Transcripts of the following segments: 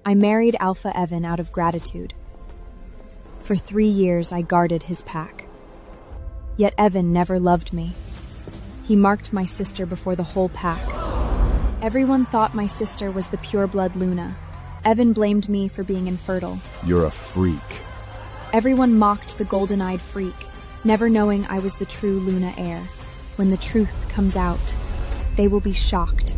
I married Alpha Evan out of gratitude. For 3 years, I guarded his pack. Yet Evan never loved me. He marked my sister before the whole pack. Everyone thought my sister was the pureblood Luna. Evan blamed me for being infertile. You're a freak. Everyone mocked the golden-eyed freak, never knowing I was the true Luna heir. When the truth comes out, they will be shocked.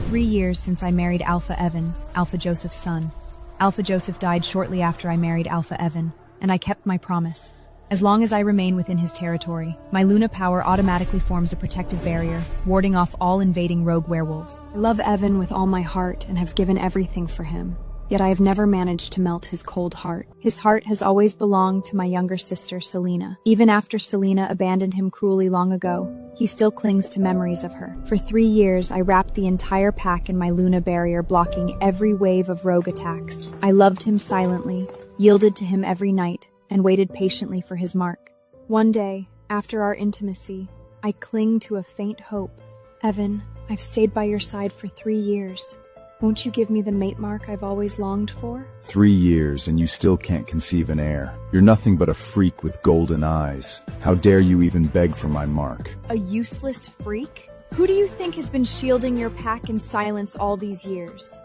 3 years since I married Alpha Evan, Alpha Joseph's son. Alpha Joseph died shortly after I married Alpha Evan, and I kept my promise. As long as I remain within his territory, my Luna power automatically forms a protective barrier, warding off all invading rogue werewolves. I love Evan with all my heart and have given everything for him. Yet I have never managed to melt his cold heart. His heart has always belonged to my younger sister, Selena. Even after Selena abandoned him cruelly long ago, he still clings to memories of her. For 3 years, I wrapped the entire pack in my Luna barrier, blocking every wave of rogue attacks. I loved him silently, yielded to him every night, and waited patiently for his mark. One day, after our intimacy, I cling to a faint hope. Evan, I've stayed by your side for 3 years. Won't you give me the mate mark I've always longed for? 3 years and you still can't conceive an heir. You're nothing but a freak with golden eyes. How dare you even beg for my mark? A useless freak? Who do you think has been shielding your pack in silence all these years?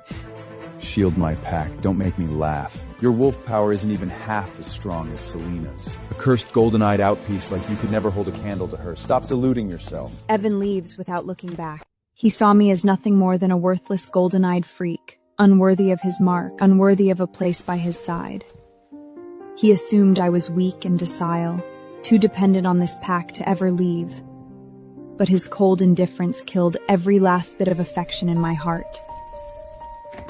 Shield my pack, don't make me laugh. Your wolf power isn't even half as strong as Selena's. A cursed golden-eyed outpiece like you could never hold a candle to her. Stop deluding yourself. Evan leaves without looking back. He saw me as nothing more than a worthless golden-eyed freak, unworthy of his mark, unworthy of a place by his side. He assumed I was weak and docile, too dependent on this pack to ever leave. But his cold indifference killed every last bit of affection in my heart.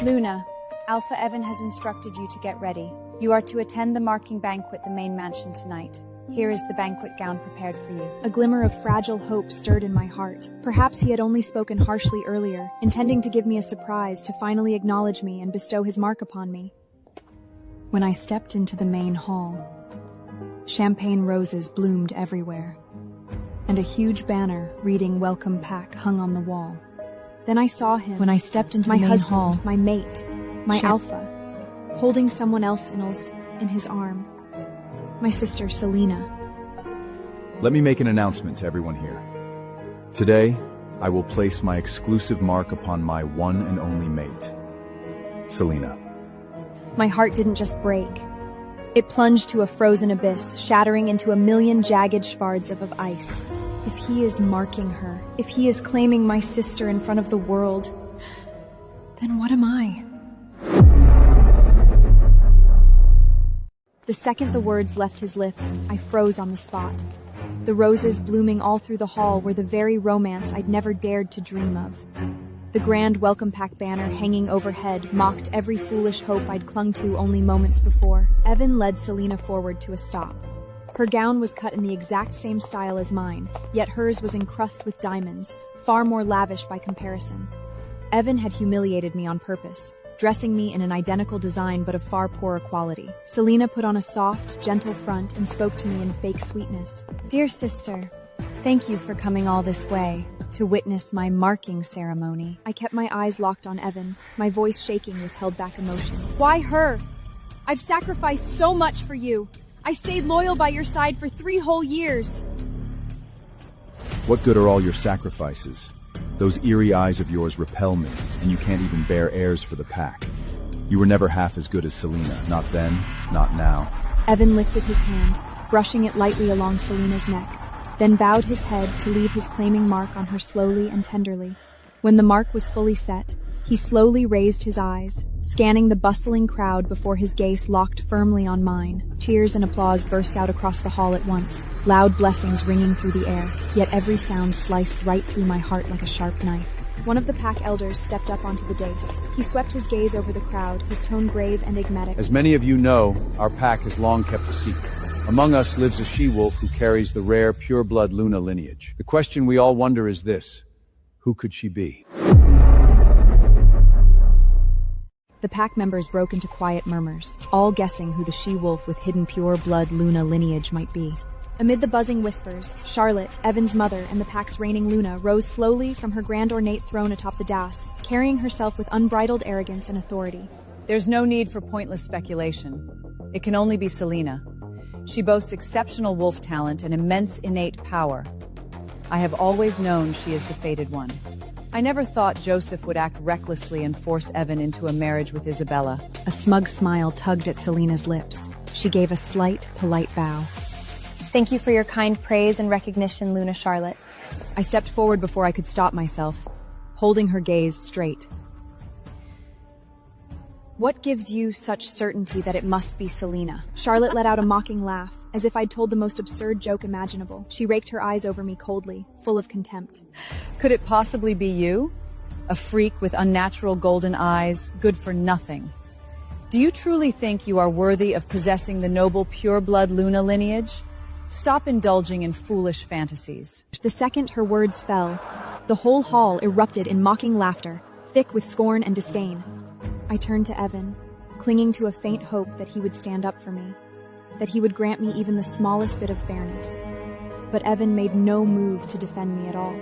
Luna, Alpha Evan has instructed you to get ready. You are to attend the marking banquet at the main mansion tonight. Here is the banquet gown prepared for you. A glimmer of fragile hope stirred in my heart. Perhaps he had only spoken harshly earlier, intending to give me a surprise to finally acknowledge me and bestow his mark upon me. When I stepped into the main hall, champagne roses bloomed everywhere, and a huge banner reading "Welcome Pack" hung on the wall. Then I saw him when I stepped into my husband, my mate, my alpha, holding someone else in his arm. My sister, Selena. Let me make an announcement to everyone here. Today, I will place my exclusive mark upon my one and only mate, Selena. My heart didn't just break. It plunged to a frozen abyss, shattering into a million jagged shards of ice. If he is marking her, if he is claiming my sister in front of the world, then what am I? The second the words left his lips, I froze on the spot. The roses blooming all through the hall were the very romance I'd never dared to dream of. The grand welcome pack banner hanging overhead mocked every foolish hope I'd clung to only moments before. Evan led Selena forward to a stop. Her gown was cut in the exact same style as mine, yet hers was encrusted with diamonds, far more lavish by comparison. Evan had humiliated me on purpose, dressing me in an identical design but of far poorer quality. Selena put on a soft, gentle front and spoke to me in fake sweetness. Dear sister, thank you for coming all this way to witness my marking ceremony. I kept my eyes locked on Evan, my voice shaking with held-back emotion. Why her? I've sacrificed so much for you. I stayed loyal by your side for 3 whole years. What good are all your sacrifices? Those eerie eyes of yours repel me, and you can't even bear heirs for the pack. You were never half as good as Selena, not then, not now. Evan lifted his hand, brushing it lightly along Selena's neck, then bowed his head to leave his claiming mark on her slowly and tenderly. When the mark was fully set, he slowly raised his eyes, scanning the bustling crowd before his gaze locked firmly on mine. Cheers and applause burst out across the hall at once, loud blessings ringing through the air, yet every sound sliced right through my heart like a sharp knife. One of the pack elders stepped up onto the dais. He swept his gaze over the crowd, his tone grave and enigmatic. As many of you know, our pack has long kept a secret. Among us lives a she-wolf who carries the rare pure-blood Luna lineage. The question we all wonder is this: who could she be? The pack members broke into quiet murmurs, all guessing who the she-wolf with hidden pure-blood Luna lineage might be. Amid the buzzing whispers, Charlotte, Evan's mother, and the pack's reigning Luna rose slowly from her grand ornate throne atop the dais, carrying herself with unbridled arrogance and authority. There's no need for pointless speculation. It can only be Selena. She boasts exceptional wolf talent and immense innate power. I have always known she is the fated one. I never thought Joseph would act recklessly and force Evan into a marriage with Isabella. A smug smile tugged at Selena's lips. She gave a slight, polite bow. Thank you for your kind praise and recognition, Luna Charlotte. I stepped forward before I could stop myself, holding her gaze straight. What gives you such certainty that it must be Selena? Charlotte let out a mocking laugh, as if I'd told the most absurd joke imaginable. She raked her eyes over me coldly, full of contempt. Could it possibly be you? A freak with unnatural golden eyes, good for nothing. Do you truly think you are worthy of possessing the noble pure-blood Luna lineage? Stop indulging in foolish fantasies. The second her words fell, the whole hall erupted in mocking laughter, thick with scorn and disdain. I turned to Evan, clinging to a faint hope that he would stand up for me, that he would grant me even the smallest bit of fairness. But Evan made no move to defend me at all.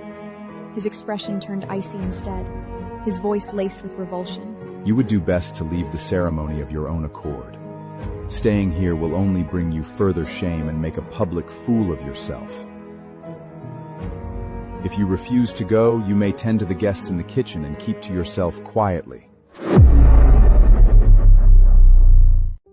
His expression turned icy instead, his voice laced with revulsion. You would do best to leave the ceremony of your own accord. Staying here will only bring you further shame and make a public fool of yourself. If you refuse to go, you may tend to the guests in the kitchen and keep to yourself quietly.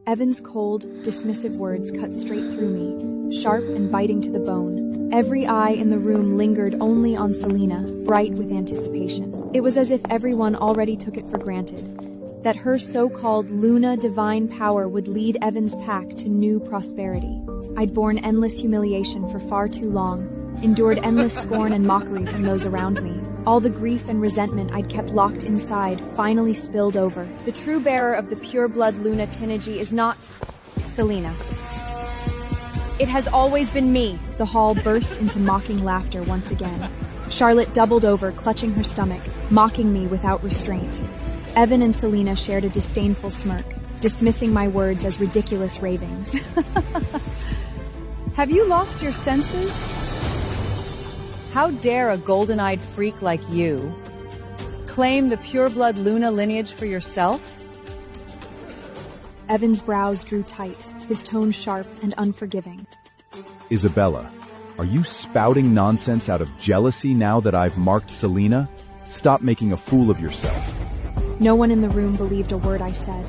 Evan's cold, dismissive words cut straight through me, sharp and biting to the bone. Every eye in the room lingered only on Selena, bright with anticipation. It was as if everyone already took it for granted, that her so-called Luna divine power would lead Evan's pack to new prosperity. I'd borne endless humiliation for far too long, endured endless scorn and mockery from those around me. All the grief and resentment I'd kept locked inside finally spilled over. The true bearer of the pure-blood Luna Tinergy is not Selena. It has always been me. The hall burst into mocking laughter once again. Charlotte doubled over, clutching her stomach, mocking me without restraint. Evan and Selena shared a disdainful smirk, dismissing my words as ridiculous ravings. Have you lost your senses? How dare a golden-eyed freak like you claim the pure-blood Luna lineage for yourself? Evan's brows drew tight, his tone sharp and unforgiving. Isabella, are you spouting nonsense out of jealousy now that I've marked Selena? Stop making a fool of yourself. No one in the room believed a word I said.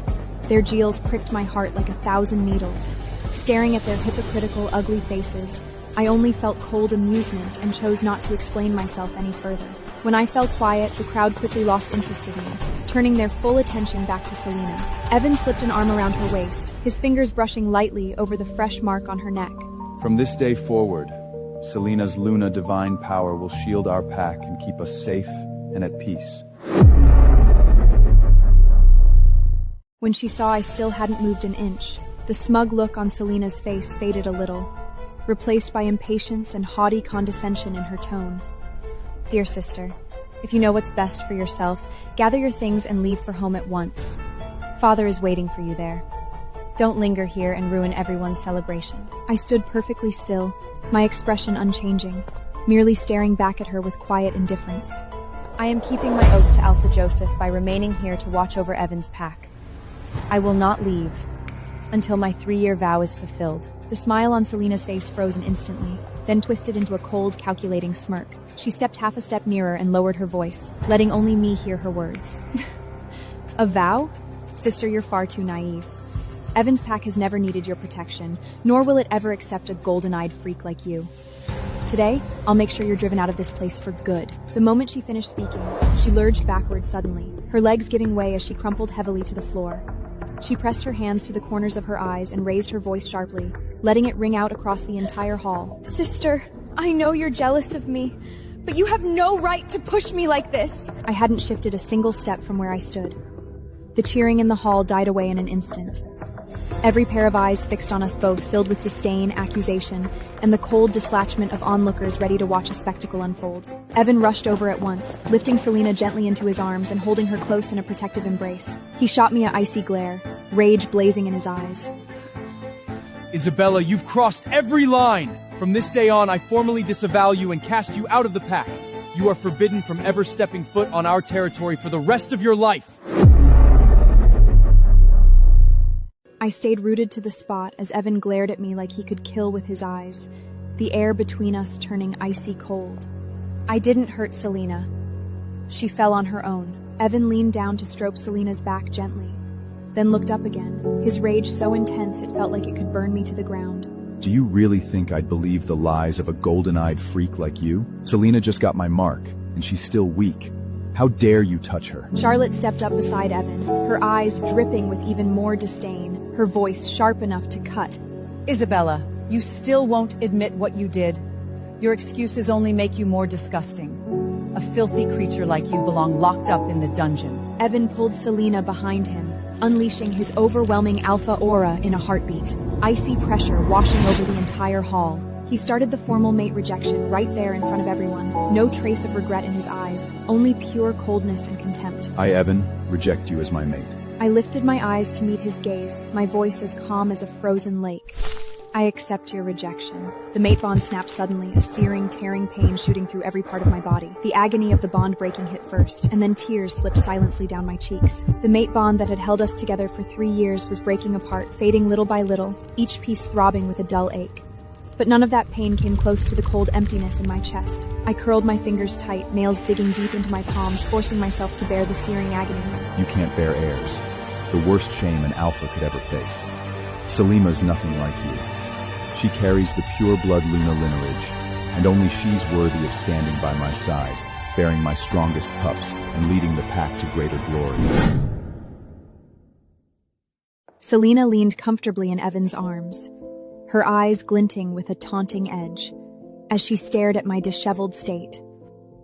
Their jeers pricked my heart like 1,000 needles. Staring at their hypocritical, ugly faces, I only felt cold amusement and chose not to explain myself any further. When I fell quiet, the crowd quickly lost interest in me, turning their full attention back to Selena. Evan slipped an arm around her waist, his fingers brushing lightly over the fresh mark on her neck. From this day forward, Selena's Luna divine power will shield our pack and keep us safe and at peace. When she saw I still hadn't moved an inch, the smug look on Selena's face faded a little, replaced by impatience and haughty condescension in her tone. Dear sister, if you know what's best for yourself, gather your things and leave for home at once. Father is waiting for you there. Don't linger here and ruin everyone's celebration. I stood perfectly still, my expression unchanging, merely staring back at her with quiet indifference. I am keeping my oath to Alpha Joseph by remaining here to watch over Evan's pack. I will not leave until my 3-year vow is fulfilled. The smile on Selena's face froze instantly, then twisted into a cold, calculating smirk. She stepped half a step nearer and lowered her voice, letting only me hear her words. A vow? Sister, you're far too naive. Evan's pack has never needed your protection, nor will it ever accept a golden-eyed freak like you. Today, I'll make sure you're driven out of this place for good. The moment she finished speaking, she lurched backwards suddenly, her legs giving way as she crumpled heavily to the floor. She pressed her hands to the corners of her eyes and raised her voice sharply, letting it ring out across the entire hall. Sister, I know you're jealous of me, but you have no right to push me like this. I hadn't shifted a single step from where I stood. The cheering in the hall died away in an instant. Every pair of eyes fixed on us both, filled with disdain, accusation, and the cold dislachment of onlookers ready to watch a spectacle unfold. Evan rushed over at once, lifting Selena gently into his arms and holding her close in a protective embrace. He shot me an icy glare, rage blazing in his eyes. Isabella, you've crossed every line! From this day on, I formally disavow you and cast you out of the pack. You are forbidden from ever stepping foot on our territory for the rest of your life. I stayed rooted to the spot as Evan glared at me like he could kill with his eyes, the air between us turning icy cold. I didn't hurt Selena. She fell on her own. Evan leaned down to stroke Selena's back gently, then looked up again, his rage so intense it felt like it could burn me to the ground. Do you really think I'd believe the lies of a golden-eyed freak like you? Selena just got my mark, and she's still weak. How dare you touch her? Charlotte stepped up beside Evan, her eyes dripping with even more disdain, her voice sharp enough to cut. Isabella, you still won't admit what you did. Your excuses only make you more disgusting. A filthy creature like you belong locked up in the dungeon. Evan pulled Selena behind him, unleashing his overwhelming alpha aura in a heartbeat. Icy pressure washing over the entire hall. He started the formal mate rejection right there in front of everyone. No trace of regret in his eyes, only pure coldness and contempt. I, Evan, reject you as my mate. I lifted my eyes to meet his gaze, my voice as calm as a frozen lake. I accept your rejection. The mate bond snapped suddenly, a searing, tearing pain shooting through every part of my body. The agony of the bond breaking hit first, and then tears slipped silently down my cheeks. The mate bond that had held us together for 3 years was breaking apart, fading little by little, each piece throbbing with a dull ache. But none of that pain came close to the cold emptiness in my chest. I curled my fingers tight, nails digging deep into my palms, forcing myself to bear the searing agony. You can't bear airs. The worst shame an alpha could ever face. Selena's nothing like you. She carries the pure blood Luna lineage, and only she's worthy of standing by my side, bearing my strongest pups and leading the pack to greater glory. Selena leaned comfortably in Evan's arms, her eyes glinting with a taunting edge, as she stared at my disheveled state.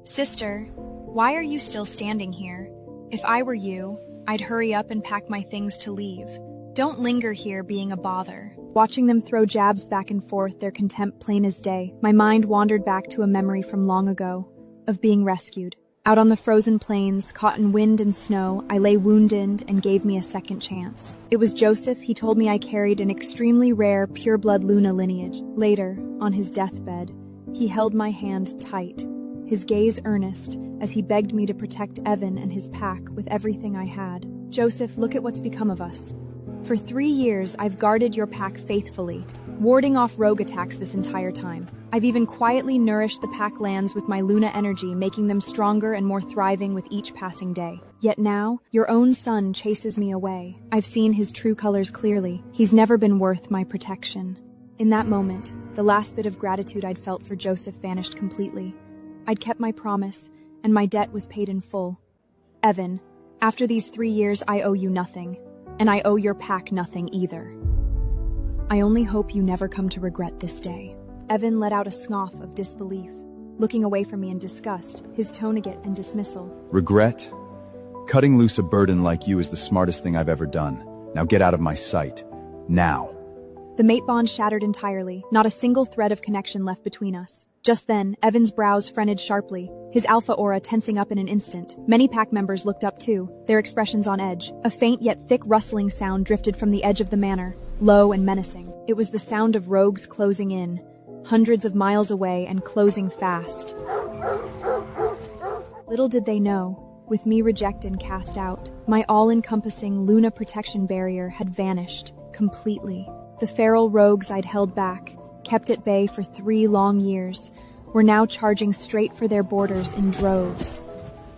Sister, why are you still standing here? If I were you, I'd hurry up and pack my things to leave. Don't linger here being a bother. Watching them throw jabs back and forth, their contempt plain as day, my mind wandered back to a memory from long ago, of being rescued. Out on the frozen plains, caught in wind and snow, I lay wounded and gave me a second chance. It was Joseph. He told me I carried an extremely rare, pure-blood Luna lineage. Later, on his deathbed, he held my hand tight, his gaze earnest, as he begged me to protect Evan and his pack with everything I had. Joseph, look at what's become of us. For 3 years, I've guarded your pack faithfully, warding off rogue attacks this entire time. I've even quietly nourished the pack lands with my Luna energy, making them stronger and more thriving with each passing day. Yet now, your own son chases me away. I've seen his true colors clearly. He's never been worth my protection. In that moment, the last bit of gratitude I'd felt for Joseph vanished completely. I'd kept my promise, and my debt was paid in full. Evan, after these 3 years, I owe you nothing. And I owe your pack nothing either. I only hope you never come to regret this day. Evan let out a scoff of disbelief, looking away from me in disgust, his tone agate and dismissal. Regret? Cutting loose a burden like you is the smartest thing I've ever done. Now get out of my sight. Now. The mate bond shattered entirely, not a single thread of connection left between us. Just then, Evan's brows frenzied sharply, his alpha aura tensing up in an instant. Many pack members looked up too, their expressions on edge. A faint yet thick rustling sound drifted from the edge of the manor, low and menacing. It was the sound of rogues closing in, hundreds of miles away and closing fast. Little did they know, with me rejected and cast out, my all-encompassing Luna protection barrier had vanished completely. The feral rogues I'd held back, kept at bay for 3 long years, were now charging straight for their borders in droves.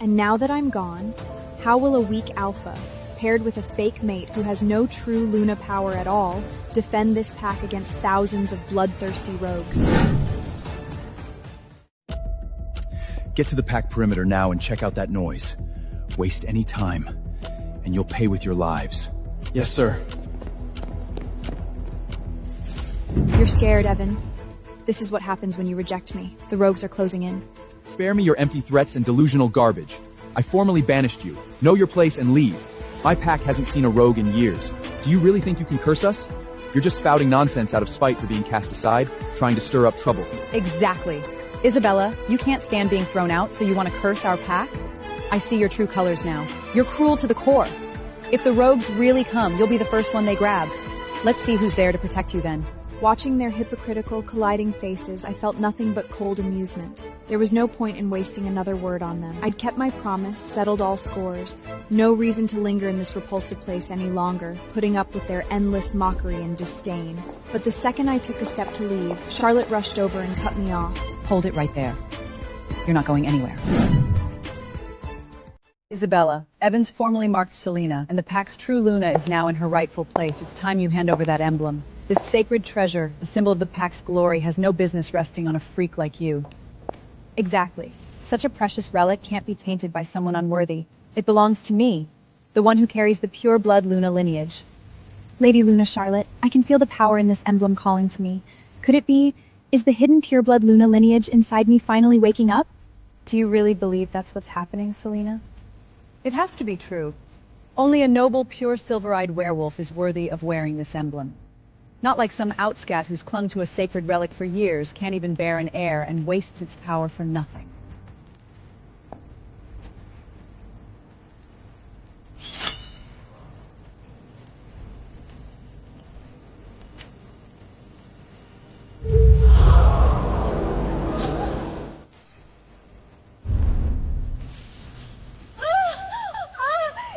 And now that I'm gone, how will a weak alpha, paired with a fake mate who has no true Luna power at all, defend this pack against thousands of bloodthirsty rogues? Get to the pack perimeter now and check out that noise. Waste any time, and you'll pay with your lives. Yes, sir. You're scared, Evan. This is what happens when you reject me. The rogues are closing in. Spare me your empty threats and delusional garbage. I formally banished you. Know your place and leave. My pack hasn't seen a rogue in years. Do you really think you can curse us? You're just spouting nonsense out of spite for being cast aside, trying to stir up trouble. Exactly. Isabella, you can't stand being thrown out, so you want to curse our pack? I see your true colors now. You're cruel to the core. If the rogues really come, you'll be the first one they grab. Let's see who's there to protect you then. Watching their hypocritical, colliding faces, I felt nothing but cold amusement. There was no point in wasting another word on them. I'd kept my promise, settled all scores. No reason to linger in this repulsive place any longer, putting up with their endless mockery and disdain. But the second I took a step to leave, Charlotte rushed over and cut me off. Hold it right there. You're not going anywhere. Isabella, Evans formally marked Selena, and the pack's true Luna is now in her rightful place. It's time you hand over that emblem. This sacred treasure, a symbol of the pack's glory, has no business resting on a freak like you. Exactly. Such a precious relic can't be tainted by someone unworthy. It belongs to me, the one who carries the pure blood Luna lineage. Lady Luna Charlotte, I can feel the power in this emblem calling to me. Could it be, is the hidden pure blood Luna lineage inside me finally waking up? Do you really believe that's what's happening, Selena? It has to be true. Only a noble, pure silver-eyed werewolf is worthy of wearing this emblem. Not like some outscat who's clung to a sacred relic for years, can't even bear an heir, and wastes its power for nothing.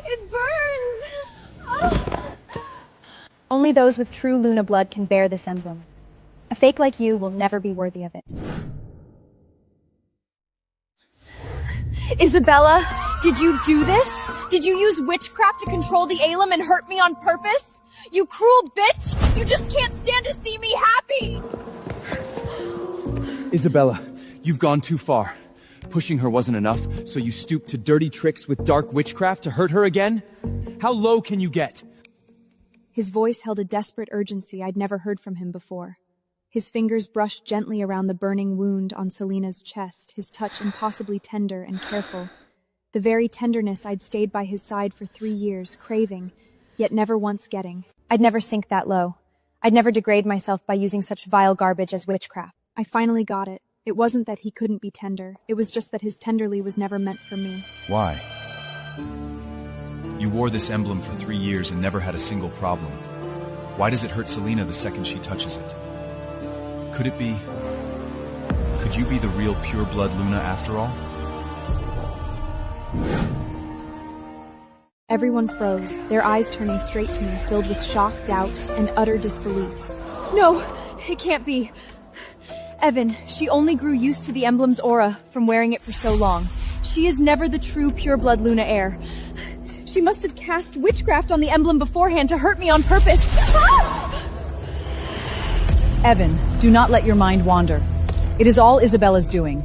It burns! Only those with true Luna blood can bear this emblem. A fake like you will never be worthy of it. Isabella, did you do this? Did you use witchcraft to control the Alum and hurt me on purpose? You cruel bitch! You just can't stand to see me happy! Isabella, you've gone too far. Pushing her wasn't enough, so you stooped to dirty tricks with dark witchcraft to hurt her again? How low can you get? His voice held a desperate urgency I'd never heard from him before. His fingers brushed gently around the burning wound on Selena's chest, his touch impossibly tender and careful. The very tenderness I'd stayed by his side for 3 years, craving, yet never once getting. I'd never sink that low. I'd never degrade myself by using such vile garbage as witchcraft. I finally got it. It wasn't that he couldn't be tender. It was just that his tenderly was never meant for me. Why? You wore this emblem for 3 years and never had a single problem. Why does it hurt Selena the second she touches it? Could it be... Could you be the real pure blood Luna after all? Everyone froze, their eyes turning straight to me, filled with shock, doubt, and utter disbelief. No, it can't be. Evan, she only grew used to the emblem's aura from wearing it for so long. She is never the true pure blood Luna heir. She must have cast witchcraft on the emblem beforehand to hurt me on purpose. Evan, do not let your mind wander. It is all Isabella's doing.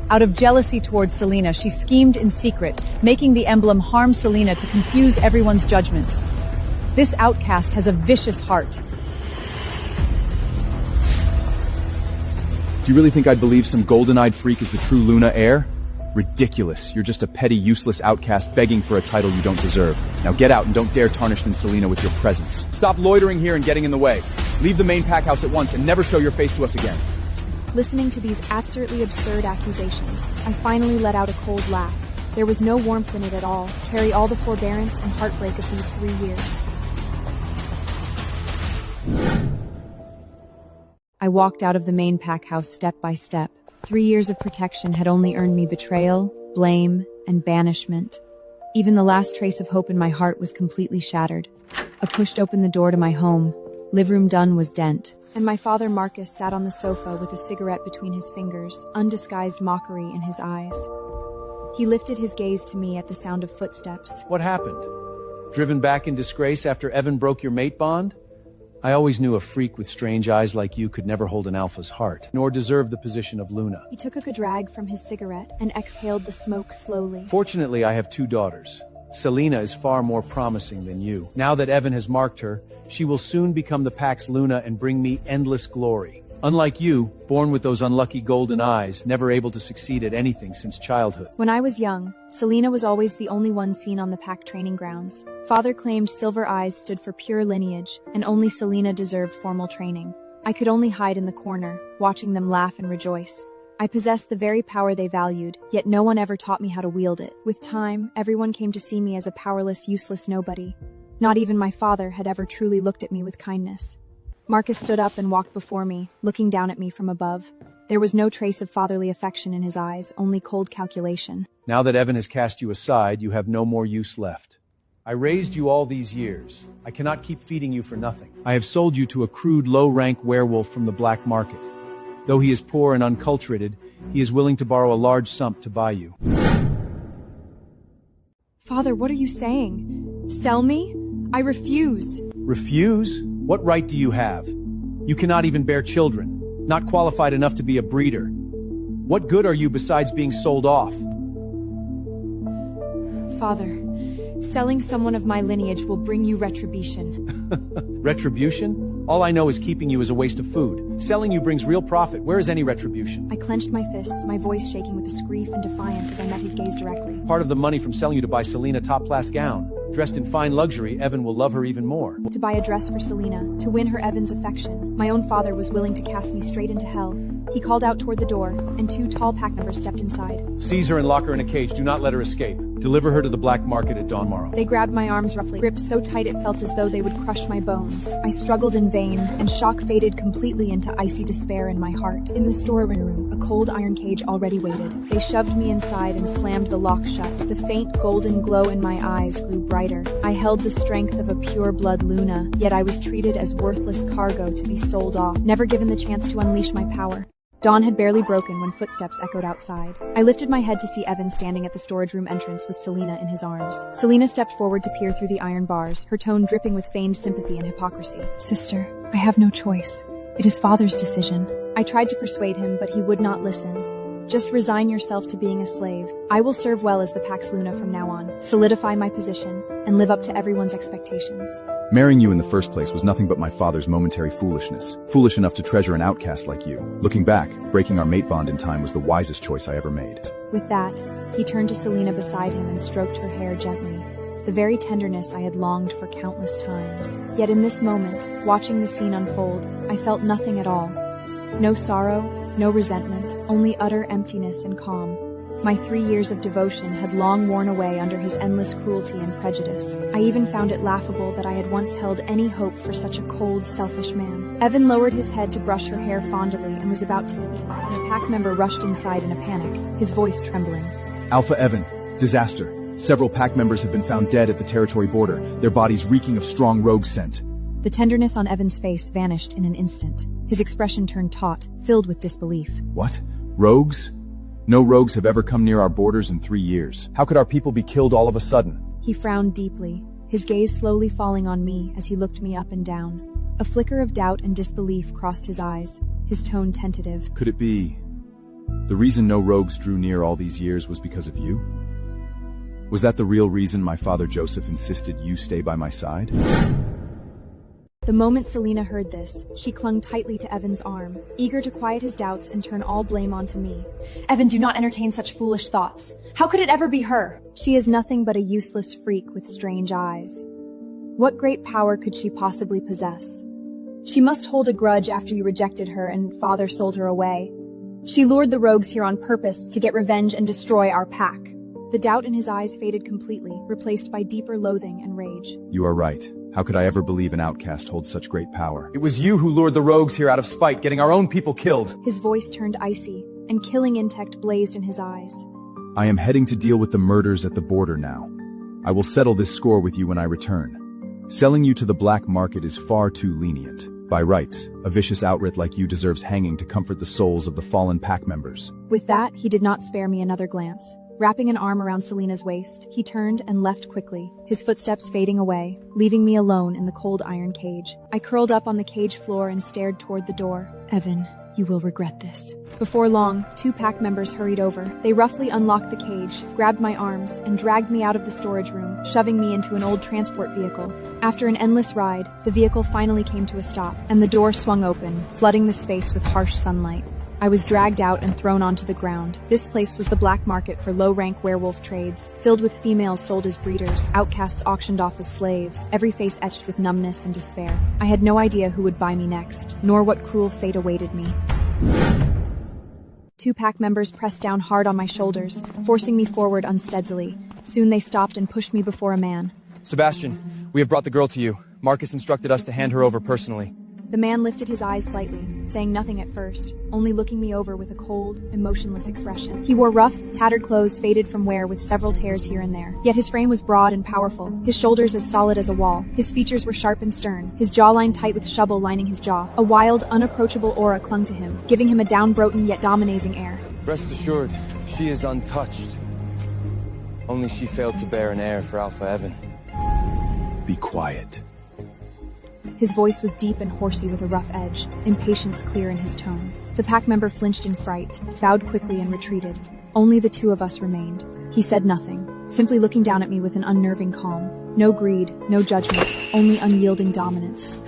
Out of jealousy towards Selena, she schemed in secret, making the emblem harm Selena to confuse everyone's judgment. This outcast has a vicious heart. Do you really think I'd believe some golden-eyed freak is the true Luna heir? Ridiculous. You're just a petty, useless outcast begging for a title you don't deserve. Now get out and don't dare tarnish Selena with your presence. Stop loitering here and getting in the way. Leave the main pack house at once and never show your face to us again. Listening to these absolutely absurd accusations, I finally let out a cold laugh. There was no warmth in it at all, carry all the forbearance and heartbreak of these 3 years. I walked out of the main pack house step by step. 3 years of protection had only earned me betrayal, blame, and banishment. Even the last trace of hope in my heart was completely shattered. I pushed open the door to my home. Live room done was Dent, and my father Marcus sat on the sofa with a cigarette between his fingers, undisguised mockery in his eyes. He lifted his gaze to me at the sound of footsteps. What happened? Driven back in disgrace after Evan broke your mate bond? I always knew a freak with strange eyes like you could never hold an alpha's heart, nor deserve the position of Luna. He took a drag from his cigarette and exhaled the smoke slowly. Fortunately, I have 2 daughters. Selena is far more promising than you. Now that Evan has marked her, she will soon become the pack's Luna and bring me endless glory. Unlike you, born with those unlucky golden eyes, never able to succeed at anything since childhood. When I was young, Selena was always the only one seen on the pack training grounds. Father claimed Silver Eyes stood for pure lineage, and only Selena deserved formal training. I could only hide in the corner, watching them laugh and rejoice. I possessed the very power they valued, yet no one ever taught me how to wield it. With time, everyone came to see me as a powerless, useless nobody. Not even my father had ever truly looked at me with kindness. Marcus stood up and walked before me, looking down at me from above. There was no trace of fatherly affection in his eyes, only cold calculation. Now that Evan has cast you aside, you have no more use left. I raised you all these years. I cannot keep feeding you for nothing. I have sold you to a crude, low-rank werewolf from the black market. Though he is poor and unculturated, he is willing to borrow a large sum to buy you. Father, what are you saying? Sell me? I refuse. Refuse? What right do you have? You cannot even bear children, not qualified enough to be a breeder. What good are you besides being sold off? Father, selling someone of my lineage will bring you retribution. Retribution? All I know is keeping you is a waste of food. Selling you brings real profit. Where is any retribution? I clenched my fists, my voice shaking with a screech and defiance as I met his gaze directly. Part of the money from selling you to buy Selena a top-class gown. Dressed in fine luxury, Evan will love her even more. To buy a dress for Selena, to win her Evan's affection. My own father was willing to cast me straight into hell. He called out toward the door, and 2 tall pack members stepped inside. Seize her and lock her in a cage. Do not let her escape. Deliver her to the black market at dawn tomorrow. They grabbed my arms roughly, gripped so tight it felt as though they would crush my bones. I struggled in vain, and shock faded completely into icy despair in my heart. In the storeroom, a cold iron cage already waited. They shoved me inside and slammed the lock shut. The faint golden glow in my eyes grew brighter. I held the strength of a pure-blood Luna, yet I was treated as worthless cargo to be sold off, never given the chance to unleash my power. Dawn had barely broken when footsteps echoed outside. I lifted my head to see Evan standing at the storage room entrance with Selena in his arms. Selena stepped forward to peer through the iron bars, her tone dripping with feigned sympathy and hypocrisy. Sister, I have no choice. It is Father's decision. I tried to persuade him, but he would not listen. Just resign yourself to being a slave. I will serve well as the Pax Luna from now on, solidify my position, and live up to everyone's expectations. Marrying you in the first place was nothing but my father's momentary foolishness. Foolish enough to treasure an outcast like you. Looking back, breaking our mate bond in time was the wisest choice I ever made. With that, he turned to Selena beside him and stroked her hair gently. The very tenderness I had longed for countless times. Yet in this moment, watching the scene unfold, I felt nothing at all. No sorrow, no resentment, only utter emptiness and calm. My 3 years of devotion had long worn away under his endless cruelty and prejudice. I even found it laughable that I had once held any hope for such a cold, selfish man. Evan lowered his head to brush her hair fondly and was about to speak when a pack member rushed inside in a panic, his voice trembling. Alpha Evan, disaster. Several pack members have been found dead at the territory border, their bodies reeking of strong rogue scent. The tenderness on Evan's face vanished in an instant. His expression turned taut, filled with disbelief. What? Rogues? No rogues have ever come near our borders in 3 years. How could our people be killed all of a sudden? He frowned deeply, his gaze slowly falling on me as he looked me up and down. A flicker of doubt and disbelief crossed his eyes, his tone tentative. Could it be the reason no rogues drew near all these years was because of you? Was that the real reason my father Joseph insisted you stay by my side? The moment Selena heard this, she clung tightly to Evan's arm, eager to quiet his doubts and turn all blame onto me. Evan, do not entertain such foolish thoughts. How could it ever be her? She is nothing but a useless freak with strange eyes. What great power could she possibly possess? She must hold a grudge after you rejected her and Father sold her away. She lured the rogues here on purpose to get revenge and destroy our pack. The doubt in his eyes faded completely, replaced by deeper loathing and rage. You are right. How could I ever believe an outcast holds such great power? It was you who lured the rogues here out of spite, getting our own people killed. His voice turned icy, and killing instinct blazed in his eyes. I am heading to deal with the murders at the border now. I will settle this score with you when I return. Selling you to the black market is far too lenient. By rights, a vicious outwit like you deserves hanging to comfort the souls of the fallen pack members. With that, he did not spare me another glance. Wrapping an arm around Selena's waist, he turned and left quickly, his footsteps fading away, leaving me alone in the cold iron cage. I curled up on the cage floor and stared toward the door. Evan, you will regret this. Before long, 2 pack members hurried over. They roughly unlocked the cage, grabbed my arms, and dragged me out of the storage room, shoving me into an old transport vehicle. After an endless ride, the vehicle finally came to a stop, and the door swung open, flooding the space with harsh sunlight. I was dragged out and thrown onto the ground. This place was the black market for low-rank werewolf trades, filled with females sold as breeders, outcasts auctioned off as slaves, every face etched with numbness and despair. I had no idea who would buy me next, nor what cruel fate awaited me. 2 pack members pressed down hard on my shoulders, forcing me forward unsteadily. Soon they stopped and pushed me before a man. Sebastian, we have brought the girl to you. Marcus instructed us to hand her over personally. The man lifted his eyes slightly, saying nothing at first, only looking me over with a cold, emotionless expression. He wore rough, tattered clothes faded from wear with several tears here and there. Yet his frame was broad and powerful, his shoulders as solid as a wall. His features were sharp and stern, his jawline tight with stubble lining his jaw. A wild, unapproachable aura clung to him, giving him a down-broken yet dominating air. Rest assured, she is untouched. Only she failed to bear an heir for Alpha Evan. Be quiet. His voice was deep and horsey with a rough edge, impatience clear in his tone. The pack member flinched in fright, bowed quickly and retreated. Only the two of us remained. He said nothing, simply looking down at me with an unnerving calm. No greed, no judgment, only unyielding dominance.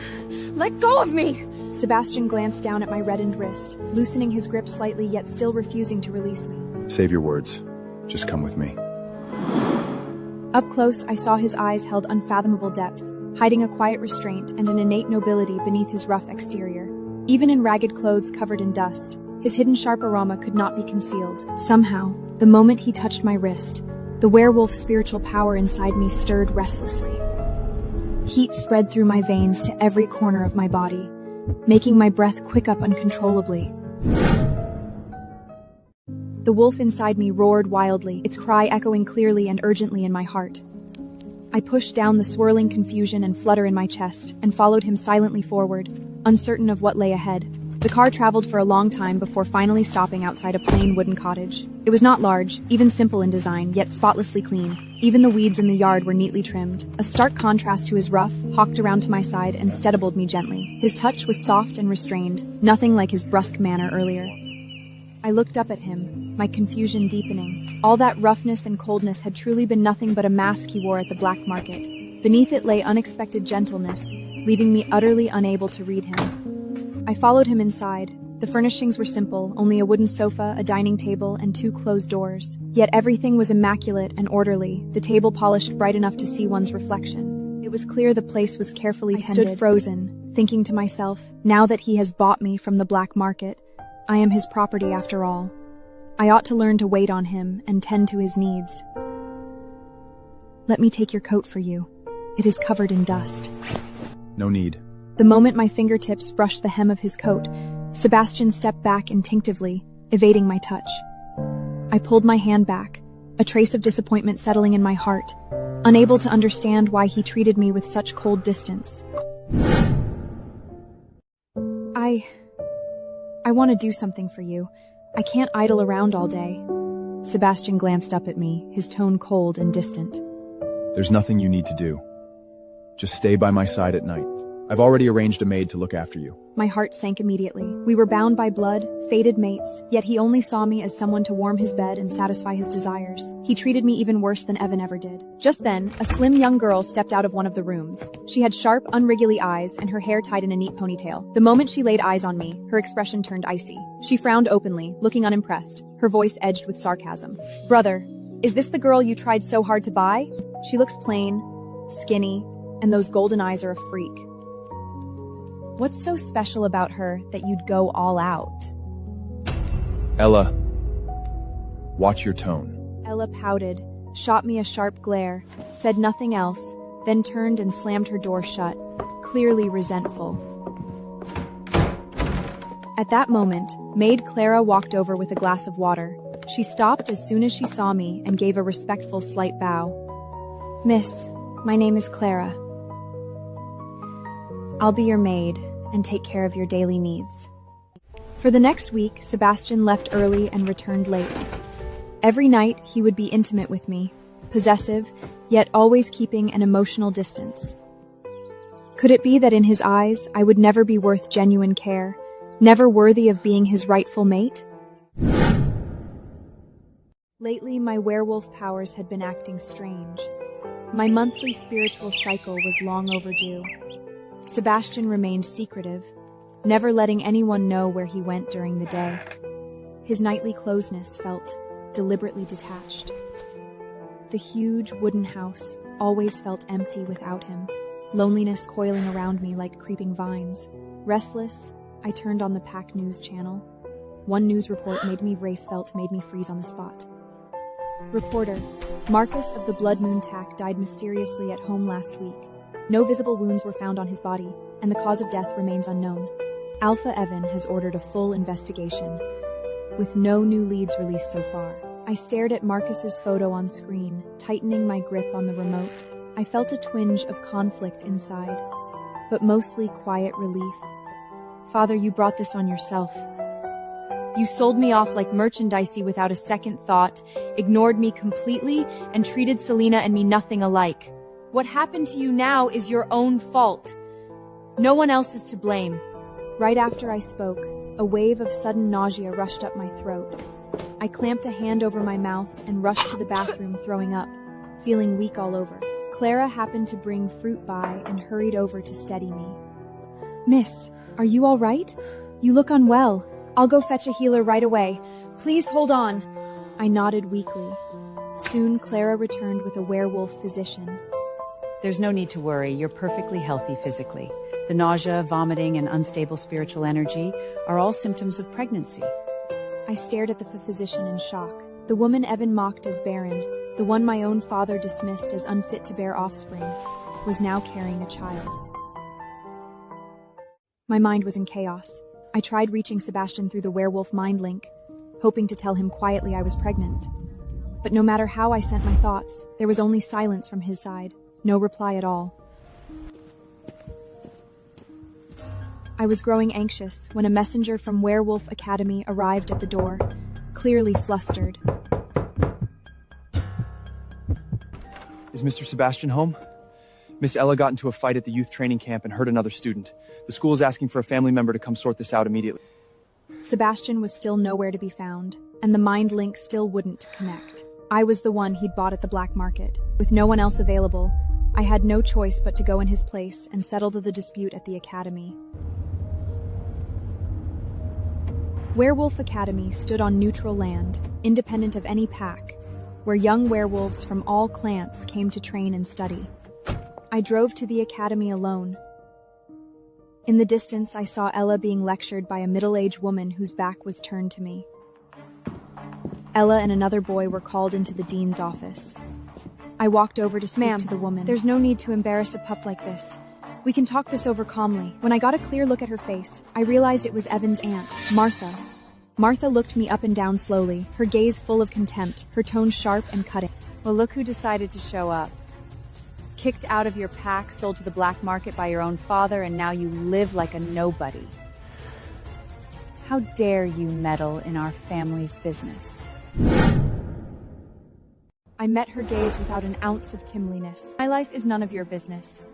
Let go of me! Sebastian glanced down at my reddened wrist, loosening his grip slightly yet still refusing to release me. Save your words. Just come with me. Up close, I saw his eyes held unfathomable depth, hiding a quiet restraint and an innate nobility beneath his rough exterior. Even in ragged clothes covered in dust, his hidden sharp aroma could not be concealed. Somehow, the moment he touched my wrist, the werewolf spiritual power inside me stirred restlessly. Heat spread through my veins to every corner of my body, making my breath quick up uncontrollably. The wolf inside me roared wildly, its cry echoing clearly and urgently in my heart. I pushed down the swirling confusion and flutter in my chest and followed him silently forward, uncertain of what lay ahead. The car traveled for a long time before finally stopping outside a plain wooden cottage. It was not large, even simple in design, yet spotlessly clean. Even the weeds in the yard were neatly trimmed. A stark contrast to his rough, hawked around to my side and steadibled me gently. His touch was soft and restrained, nothing like his brusque manner earlier. I looked up at him, my confusion deepening. All that roughness and coldness had truly been nothing but a mask he wore at the black market. Beneath it lay unexpected gentleness, leaving me utterly unable to read him. I followed him inside. The furnishings were simple, only a wooden sofa, a dining table, and 2 closed doors. Yet everything was immaculate and orderly, the table polished bright enough to see one's reflection. It was clear the place was carefully tended. I stood frozen, thinking to myself, now that he has bought me from the black market, I am his property after all. I ought to learn to wait on him and tend to his needs. Let me take your coat for you. It is covered in dust. No need. The moment my fingertips brushed the hem of his coat, Sebastian stepped back instinctively, evading my touch. I pulled my hand back, a trace of disappointment settling in my heart, unable to understand why he treated me with such cold distance. I want to do something for you. I can't idle around all day. Sebastian glanced up at me, his tone cold and distant. There's nothing you need to do. Just stay by my side at night. I've already arranged a maid to look after you. My heart sank immediately. We were bound by blood, fated mates, yet he only saw me as someone to warm his bed and satisfy his desires. He treated me even worse than Evan ever did. Just then, a slim young girl stepped out of one of the rooms. She had sharp, unwriggly eyes and her hair tied in a neat ponytail. The moment she laid eyes on me, her expression turned icy. She frowned openly, looking unimpressed, her voice edged with sarcasm. Brother, is this the girl you tried so hard to buy? She looks plain, skinny, and those golden eyes are a freak. What's so special about her that you'd go all out? Ella, watch your tone. Ella pouted, shot me a sharp glare, said nothing else, then turned and slammed her door shut, clearly resentful. At that moment, maid Clara walked over with a glass of water. She stopped as soon as she saw me and gave a respectful slight bow. Miss, my name is Clara. I'll be your maid and take care of your daily needs. For the next week, Sebastian left early and returned late. Every night, he would be intimate with me, possessive, yet always keeping an emotional distance. Could it be that in his eyes, I would never be worth genuine care, never worthy of being his rightful mate? Lately, my werewolf powers had been acting strange. My monthly spiritual cycle was long overdue. Sebastian remained secretive, never letting anyone know where he went during the day. His nightly closeness felt deliberately detached. The huge wooden house always felt empty without him, loneliness coiling around me like creeping vines. Restless, I turned on the Pack News channel. One news report made me freeze on the spot. Reporter, Marcus of the Blood Moon Tack died mysteriously at home last week. No visible wounds were found on his body, and the cause of death remains unknown. Alpha Evan has ordered a full investigation, with no new leads released so far. I stared at Marcus's photo on screen, tightening my grip on the remote. I felt a twinge of conflict inside, but mostly quiet relief. Father, you brought this on yourself. You sold me off like merchandisey without a second thought, ignored me completely, and treated Selena and me nothing alike. What happened to you now is your own fault. No one else is to blame. Right after I spoke, a wave of sudden nausea rushed up my throat. I clamped a hand over my mouth and rushed to the bathroom, throwing up, feeling weak all over. Clara happened to bring fruit by and hurried over to steady me. Miss, are you all right? You look unwell. I'll go fetch a healer right away. Please hold on. I nodded weakly. Soon, Clara returned with a werewolf physician. There's no need to worry. You're perfectly healthy physically. The nausea, vomiting, and unstable spiritual energy are all symptoms of pregnancy. I stared at the physician in shock. The woman Evan mocked as barren, the one my own father dismissed as unfit to bear offspring, was now carrying a child. My mind was in chaos. I tried reaching Sebastian through the werewolf mind link, hoping to tell him quietly I was pregnant. But no matter how I sent my thoughts, there was only silence from his side, no reply at all. I was growing anxious when a messenger from Werewolf Academy arrived at the door, clearly flustered. Is Mr. Sebastian home? Miss Ella got into a fight at the youth training camp and hurt another student. The school is asking for a family member to come sort this out immediately. Sebastian was still nowhere to be found, and the mind link still wouldn't connect. I was the one he'd bought at the black market. With no one else available, I had no choice but to go in his place and settle the dispute at the academy. Werewolf Academy stood on neutral land, independent of any pack, where young werewolves from all clans came to train and study. I drove to the academy alone. In the distance, I saw Ella being lectured by a middle-aged woman whose back was turned to me. Ella and another boy were called into the dean's office. I walked over to speak to the woman. There's no need to embarrass a pup like this. We can talk this over calmly. When I got a clear look at her face, I realized it was Evan's aunt, Martha. Martha looked me up and down slowly, her gaze full of contempt, her tone sharp and cutting. Well, look who decided to show up. Kicked out of your pack, sold to the black market by your own father, and now you live like a nobody. How dare you meddle in our family's business? I met her gaze without an ounce of timidness. My life is none of your business.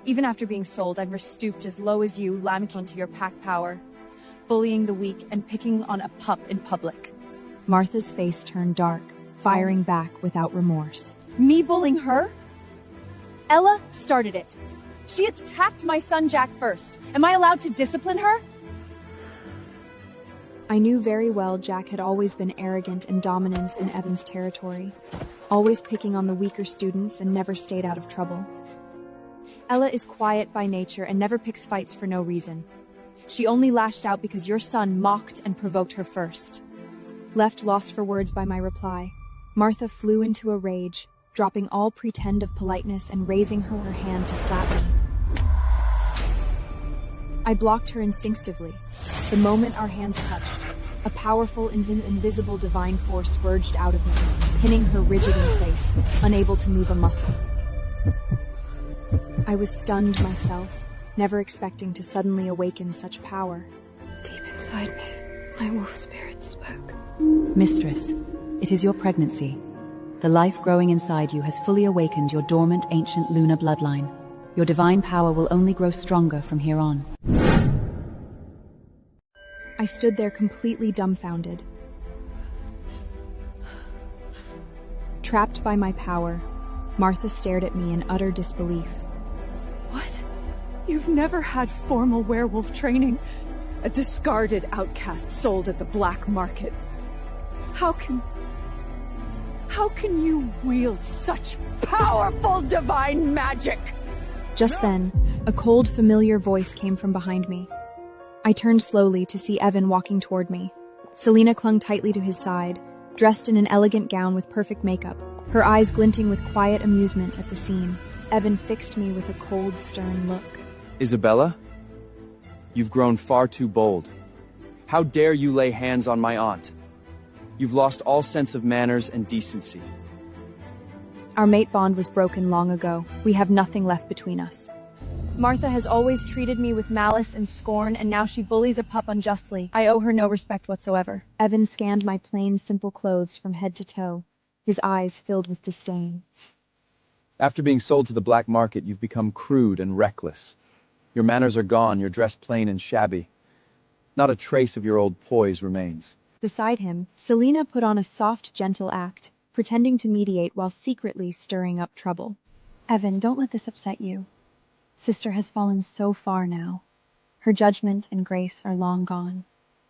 Even after being sold, I've never stooped as low as you, lamching to your pack power, bullying the weak and picking on a pup in public. Martha's face turned dark, firing back without remorse. Me bullying her? Ella started it. She attacked my son Jack first. Am I allowed to discipline her? I knew very well Jack had always been arrogant and dominant in Evan's territory, always picking on the weaker students and never stayed out of trouble. Ella is quiet by nature and never picks fights for no reason. She only lashed out because your son mocked and provoked her first. Left lost for words by my reply, Martha flew into a rage, dropping all pretend of politeness and raising her hand to slap me. I blocked her instinctively. The moment our hands touched, a powerful, invisible divine force surged out of me, pinning her rigid in place, unable to move a muscle. I was stunned myself, never expecting to suddenly awaken such power. Deep inside me, my wolf spirit spoke. Mistress, it is your pregnancy. The life growing inside you has fully awakened your dormant ancient Luna bloodline. Your divine power will only grow stronger from here on. I stood there completely dumbfounded. Trapped by my power, Martha stared at me in utter disbelief. What? You've never had formal werewolf training? A discarded outcast sold at the black market. How can you wield such powerful divine magic? Just then, a cold, familiar voice came from behind me. I turned slowly to see Evan walking toward me. Selena clung tightly to his side, dressed in an elegant gown with perfect makeup, her eyes glinting with quiet amusement at the scene. Evan fixed me with a cold, stern look. Isabella? You've grown far too bold. How dare you lay hands on my aunt? You've lost all sense of manners and decency. Our mate bond was broken long ago. We have nothing left between us. Martha has always treated me with malice and scorn, and now she bullies a pup unjustly. I owe her no respect whatsoever. Evan scanned my plain, simple clothes from head to toe, his eyes filled with disdain. After being sold to the black market, you've become crude and reckless. Your manners are gone, you're dressed plain and shabby. Not a trace of your old poise remains. Beside him, Selena put on a soft, gentle act, pretending to mediate while secretly stirring up trouble. Evan, don't let this upset you. Sister has fallen so far now. Her judgment and grace are long gone.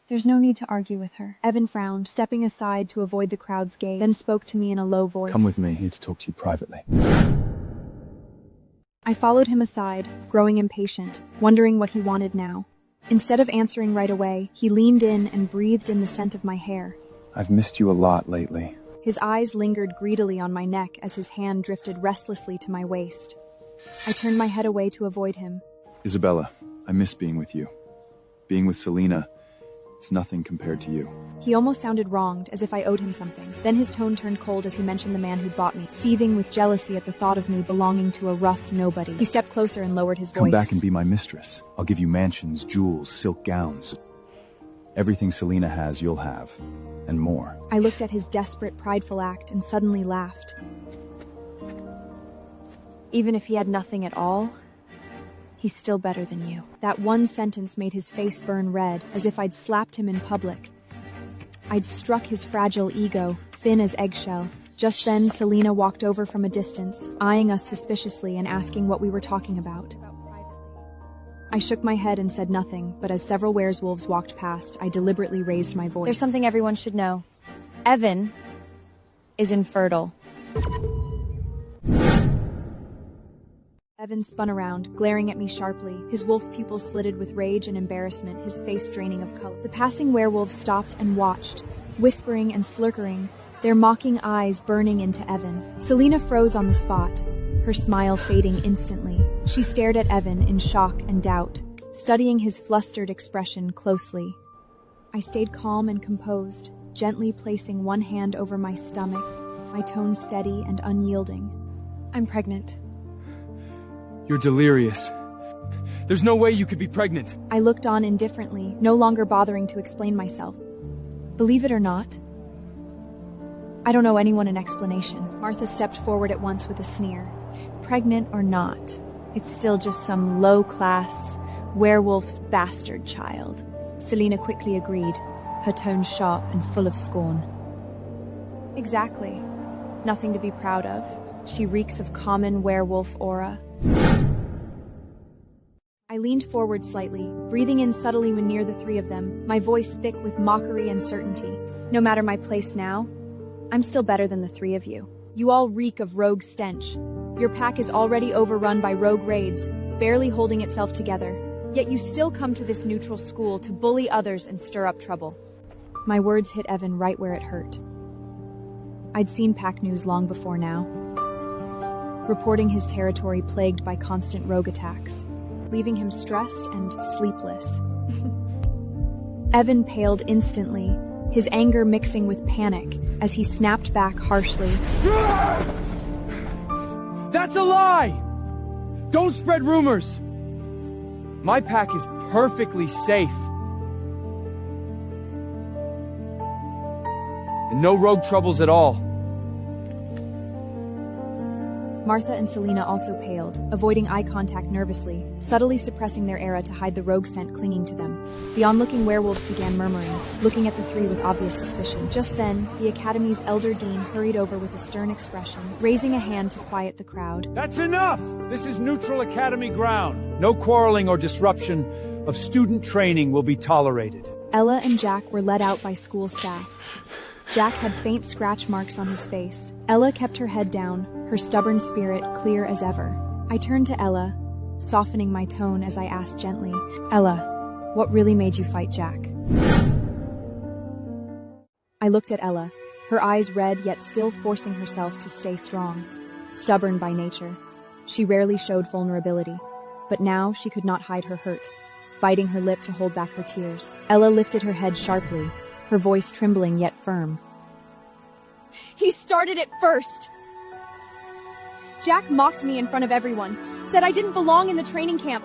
There's no need to argue with her. Evan frowned, stepping aside to avoid the crowd's gaze, then spoke to me in a low voice. Come with me, I need to talk to you privately. I followed him aside, growing impatient, wondering what he wanted now. Instead of answering right away, he leaned in and breathed in the scent of my hair. I've missed you a lot lately. His eyes lingered greedily on my neck as his hand drifted restlessly to my waist. I turned my head away to avoid him. Isabella, I miss being with you. Being with Selena, it's nothing compared to you. He almost sounded wronged, as if I owed him something. Then his tone turned cold as he mentioned the man who'd bought me, seething with jealousy at the thought of me belonging to a rough nobody. He stepped closer and lowered his voice. Come back and be my mistress. I'll give you mansions, jewels, silk gowns. Everything Selena has, you'll have. And more. I looked at his desperate, prideful act and suddenly laughed. Even if he had nothing at all, he's still better than you. That one sentence made his face burn red, as if I'd slapped him in public. I'd struck his fragile ego, thin as eggshell. Just then, Selena walked over from a distance, eyeing us suspiciously and asking what we were talking about. I shook my head and said nothing, but as several werewolves walked past, I deliberately raised my voice. There's something everyone should know. Evan is infertile. Evan spun around, glaring at me sharply, his wolf pupils slitted with rage and embarrassment, his face draining of color. The passing werewolves stopped and watched, whispering and slurkering, their mocking eyes burning into Evan. Selena froze on the spot, her smile fading instantly. She stared at Evan in shock and doubt, studying his flustered expression closely. I stayed calm and composed, gently placing one hand over my stomach, my tone steady and unyielding. I'm pregnant. You're delirious. There's no way you could be pregnant. I looked on indifferently, no longer bothering to explain myself. Believe it or not, I don't owe anyone an explanation. Martha stepped forward at once with a sneer. Pregnant or not, it's still just some low-class werewolf's bastard child. Selena quickly agreed, her tone sharp and full of scorn. Exactly. Nothing to be proud of. She reeks of common werewolf aura. I leaned forward slightly, breathing in subtly when near the three of them, my voice thick with mockery and certainty. No matter my place now, I'm still better than the three of you. You all reek of rogue stench. Your pack is already overrun by rogue raids, barely holding itself together. Yet you still come to this neutral school to bully others and stir up trouble. My words hit Evan right where it hurt. I'd seen pack news long before now, reporting his territory plagued by constant rogue attacks, leaving him stressed and sleepless. Evan paled instantly, his anger mixing with panic as he snapped back harshly. That's a lie! Don't spread rumors! My pack is perfectly safe. And no rogue troubles at all. Martha and Selena also paled, avoiding eye contact nervously, subtly suppressing their aura to hide the rogue scent clinging to them. The onlooking werewolves began murmuring, looking at the three with obvious suspicion. Just then, the Academy's elder dean hurried over with a stern expression, raising a hand to quiet the crowd. That's enough! This is neutral Academy ground. No quarreling or disruption of student training will be tolerated. Ella and Jack were led out by school staff. Jack had faint scratch marks on his face. Ella kept her head down, her stubborn spirit clear as ever. I turned to Ella, softening my tone as I asked gently, Ella, what really made you fight Jack? I looked at Ella, her eyes red yet still forcing herself to stay strong. Stubborn by nature, She rarely showed vulnerability, but now she could not hide her hurt, biting her lip to hold back her tears. Ella lifted her head sharply, her voice trembling yet firm. He started it first! Jack mocked me in front of everyone, said I didn't belong in the training camp,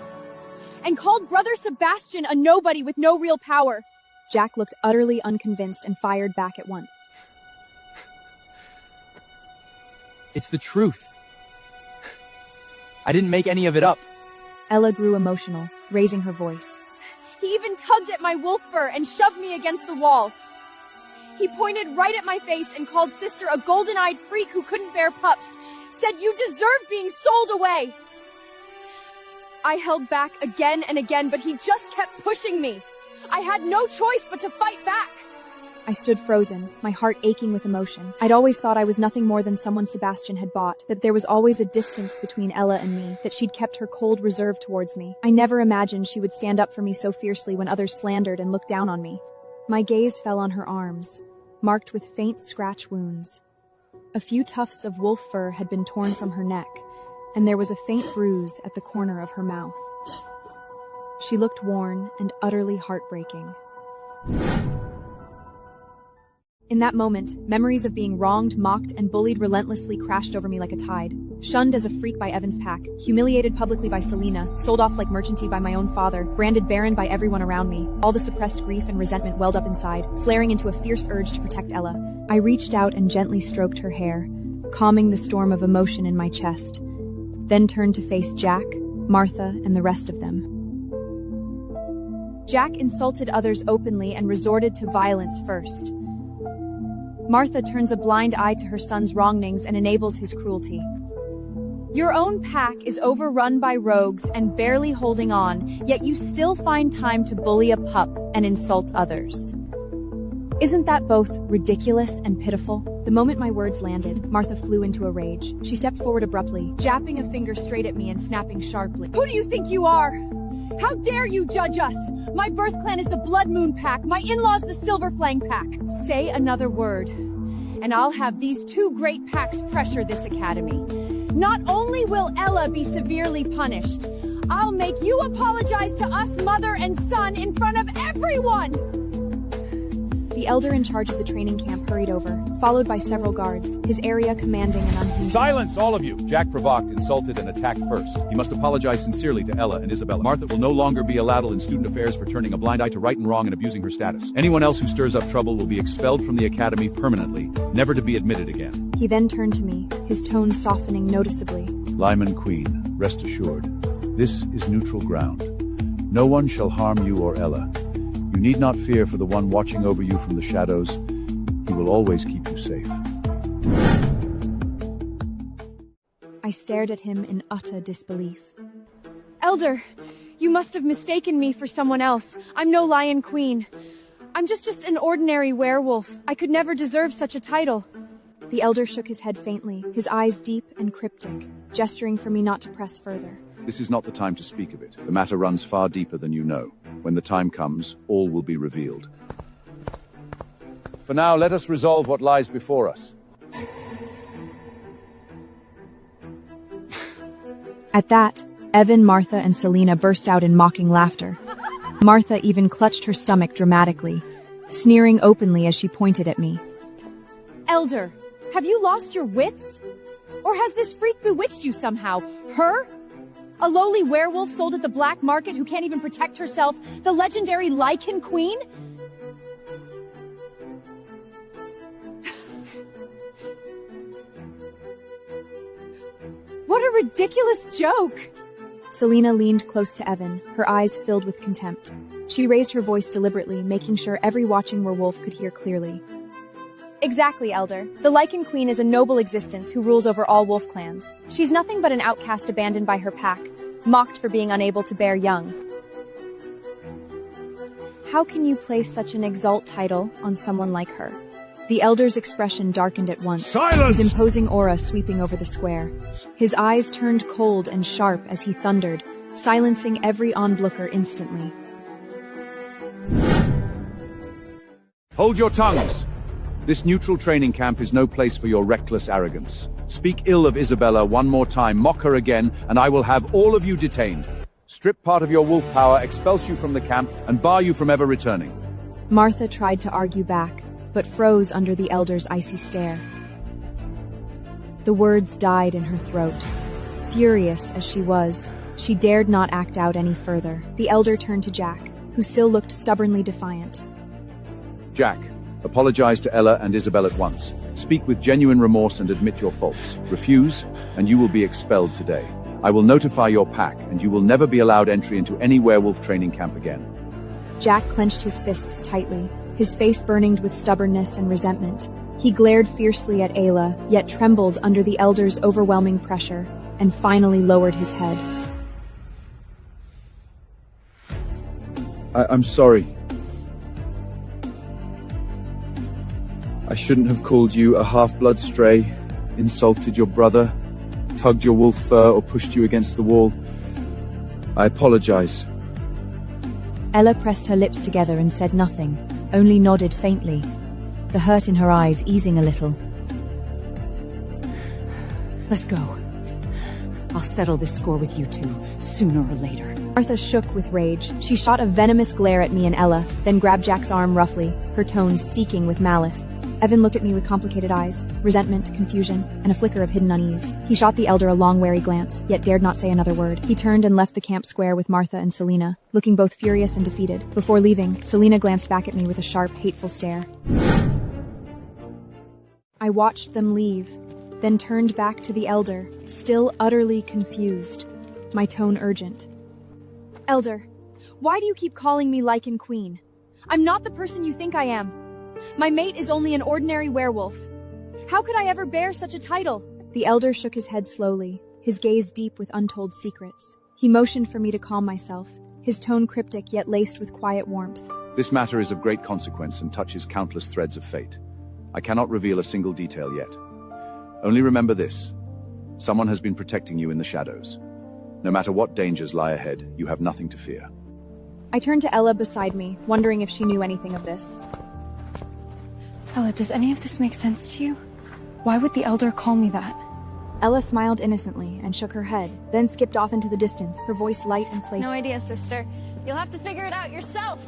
and called Brother Sebastian a nobody with no real power. Jack looked utterly unconvinced and fired back at once. It's the truth. I didn't make any of it up. Ella grew emotional, raising her voice. He even tugged at my wolf fur and shoved me against the wall. He pointed right at my face and called Sister a golden-eyed freak who couldn't bear pups. Said you deserve being sold away. I held back again and again, but he just kept pushing me. I had no choice but to fight back. I stood frozen, my heart aching with emotion. I'd always thought I was nothing more than someone Sebastian had bought, that there was always a distance between Ella and me, that she'd kept her cold reserve towards me. I never imagined she would stand up for me so fiercely when others slandered and looked down on me. My gaze fell on her arms, marked with faint scratch wounds. A few tufts of wolf fur had been torn from her neck, and there was a faint bruise at the corner of her mouth. She looked worn and utterly heartbreaking. In that moment, memories of being wronged, mocked, and bullied relentlessly crashed over me like a tide. Shunned as a freak by Evan's pack, humiliated publicly by Selena, sold off like merchanty by my own father, branded barren by everyone around me, all the suppressed grief and resentment welled up inside, flaring into a fierce urge to protect Ella. I reached out and gently stroked her hair, calming the storm of emotion in my chest, then turned to face Jack, Martha, and the rest of them. Jack insulted others openly and resorted to violence first. Martha turns a blind eye to her son's wrongings and enables his cruelty. Your own pack is overrun by rogues and barely holding on, yet you still find time to bully a pup and insult others. Isn't that both ridiculous and pitiful? The moment my words landed, Martha flew into a rage. She stepped forward abruptly, jabbing a finger straight at me and snapping sharply. Who do you think you are? How dare you judge us? My birth clan is the Blood Moon Pack. My in-laws the Silver Flang Pack. Say another word, and I'll have these two great packs pressure this academy. Not only will Ella be severely punished, I'll make you apologize to us mother and son in front of everyone! The elder in charge of the training camp hurried over, followed by several guards, his area commanding and unhinged. Silence, all of you! Jack provoked, insulted, and attacked first. He must apologize sincerely to Ella and Isabella. Martha will no longer be allowed in student affairs for turning a blind eye to right and wrong and abusing her status. Anyone else who stirs up trouble will be expelled from the academy permanently, never to be admitted again. He then turned to me, his tone softening noticeably. Lyman Queen, rest assured, this is neutral ground. No one shall harm you or Ella. You need not fear for the one watching over you from the shadows. He will always keep you safe. I stared at him in utter disbelief. Elder, you must have mistaken me for someone else. I'm no Lion Queen. I'm just an ordinary werewolf. I could never deserve such a title. The elder shook his head faintly, his eyes deep and cryptic, gesturing for me not to press further. This is not the time to speak of it. The matter runs far deeper than you know. When the time comes, all will be revealed. For now, let us resolve what lies before us. At that, Evan, Martha, and Selena burst out in mocking laughter. Martha even clutched her stomach dramatically, sneering openly as she pointed at me. Elder, have you lost your wits? Or has this freak bewitched you somehow? Her? A lowly werewolf sold at the black market who can't even protect herself? The legendary Lycan Queen? What a ridiculous joke! Selena leaned close to Evan, her eyes filled with contempt. She raised her voice deliberately, making sure every watching werewolf could hear clearly. Exactly, Elder. The Lycan Queen is a noble existence who rules over all wolf clans. She's nothing but an outcast abandoned by her pack, mocked for being unable to bear young. How can you place such an exalt title on someone like her? The elder's expression darkened at once, Silence! His imposing aura sweeping over the square. His eyes turned cold and sharp as he thundered, silencing every onlooker instantly. Hold your tongues! This neutral training camp is no place for your reckless arrogance. Speak ill of Isabella one more time, mock her again, and I will have all of you detained. Strip part of your wolf power, expels you from the camp, and bar you from ever returning. Martha tried to argue back, but froze under the elder's icy stare. The words died in her throat. Furious as she was, she dared not act out any further. The elder turned to Jack, who still looked stubbornly defiant. Jack, apologize to Ella and Isabel at once. Speak with genuine remorse and admit your faults. Refuse, and you will be expelled today. I will notify your pack, and you will never be allowed entry into any werewolf training camp again. Jack clenched his fists tightly, his face burning with stubbornness and resentment. He glared fiercely at Ayla, yet trembled under the elder's overwhelming pressure, and finally lowered his head. I'm sorry. I shouldn't have called you a half-blood stray, insulted your brother, tugged your wolf fur, or pushed you against the wall. I apologize. Ella pressed her lips together and said nothing, only nodded faintly, the hurt in her eyes easing a little. Let's go. I'll settle this score with you two, sooner or later. Martha shook with rage. She shot a venomous glare at me and Ella, then grabbed Jack's arm roughly, her tones seeking with malice. Evan looked at me with complicated eyes, resentment, confusion, and a flicker of hidden unease. He shot the elder a long, wary glance, yet dared not say another word. He turned and left the camp square with Martha and Selena, looking both furious and defeated. Before leaving, Selena glanced back at me with a sharp, hateful stare. I watched them leave, then turned back to the elder, still utterly confused, my tone urgent. Elder, why do you keep calling me Lycan Queen? I'm not the person you think I am. My mate is only an ordinary werewolf. How could I ever bear such a title? The elder shook his head slowly, his gaze deep with untold secrets. He motioned for me to calm myself, his tone cryptic yet laced with quiet warmth. This matter is of great consequence and touches countless threads of fate. I cannot reveal a single detail yet. Only remember this. Someone has been protecting you in the shadows. No matter what dangers lie ahead, you have nothing to fear. I turned to Ella beside me, wondering if she knew anything of this. Ella, does any of this make sense to you? Why would the elder call me that? Ella smiled innocently and shook her head, then skipped off into the distance, her voice light and playful. No idea, sister. You'll have to figure it out yourself.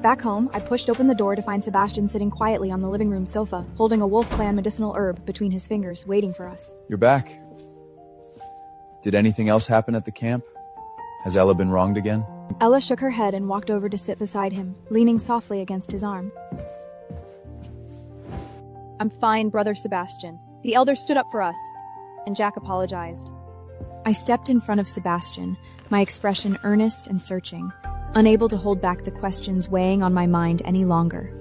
Back home, I pushed open the door to find Sebastian sitting quietly on the living room sofa, holding a Wolf Clan medicinal herb between his fingers, waiting for us. You're back. Did anything else happen at the camp? Has Ella been wronged again? Ella shook her head and walked over to sit beside him, leaning softly against his arm. I'm fine, Brother Sebastian. The elder stood up for us, and Jack apologized. I stepped in front of Sebastian, my expression earnest and searching, unable to hold back the questions weighing on my mind any longer.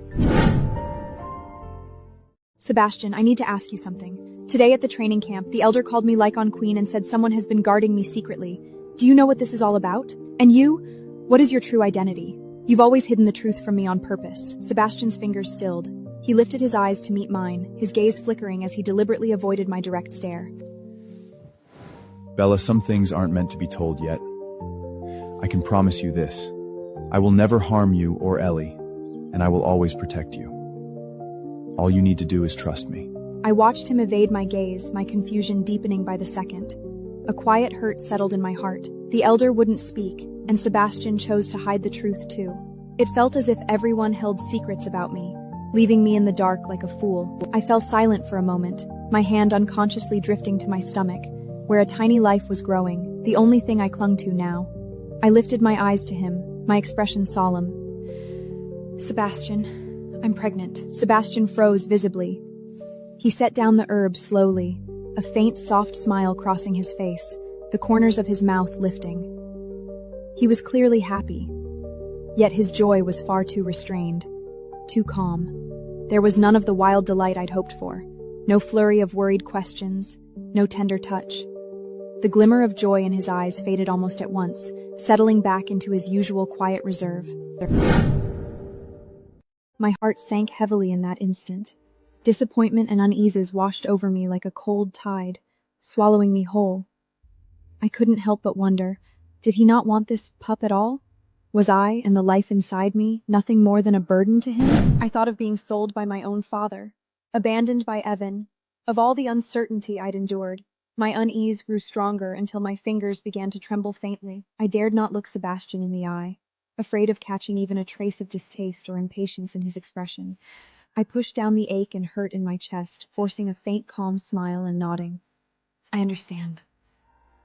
Sebastian, I need to ask you something. Today at the training camp, the elder called me Lycan Queen and said someone has been guarding me secretly. Do you know what this is all about? And you? What is your true identity? You've always hidden the truth from me on purpose. Sebastian's fingers stilled. He lifted his eyes to meet mine, his gaze flickering as he deliberately avoided my direct stare. Bella, some things aren't meant to be told yet. I can promise you this. I will never harm you or Ellie, and I will always protect you. All you need to do is trust me. I watched him evade my gaze, my confusion deepening by the second. A quiet hurt settled in my heart. The elder wouldn't speak, and Sebastian chose to hide the truth too. It felt as if everyone held secrets about me, leaving me in the dark like a fool. I fell silent for a moment, my hand unconsciously drifting to my stomach, where a tiny life was growing, the only thing I clung to now. I lifted my eyes to him, my expression solemn. Sebastian, I'm pregnant. Sebastian froze visibly. He set down the herb slowly, a faint, soft smile crossing his face, the corners of his mouth lifting. He was clearly happy, yet his joy was far too restrained, too calm. There was none of the wild delight I'd hoped for, no flurry of worried questions, no tender touch. The glimmer of joy in his eyes faded almost at once, settling back into his usual quiet reserve. My heart sank heavily in that instant. Disappointment and uneases washed over me like a cold tide, swallowing me whole. I couldn't help but wonder, did he not want this pup at all? Was I, and the life inside me, nothing more than a burden to him? I thought of being sold by my own father, abandoned by Evan, of all the uncertainty I'd endured. My unease grew stronger until my fingers began to tremble faintly. I dared not look Sebastian in the eye, afraid of catching even a trace of distaste or impatience in his expression. I pushed down the ache and hurt in my chest, forcing a faint, calm smile and nodding. I understand.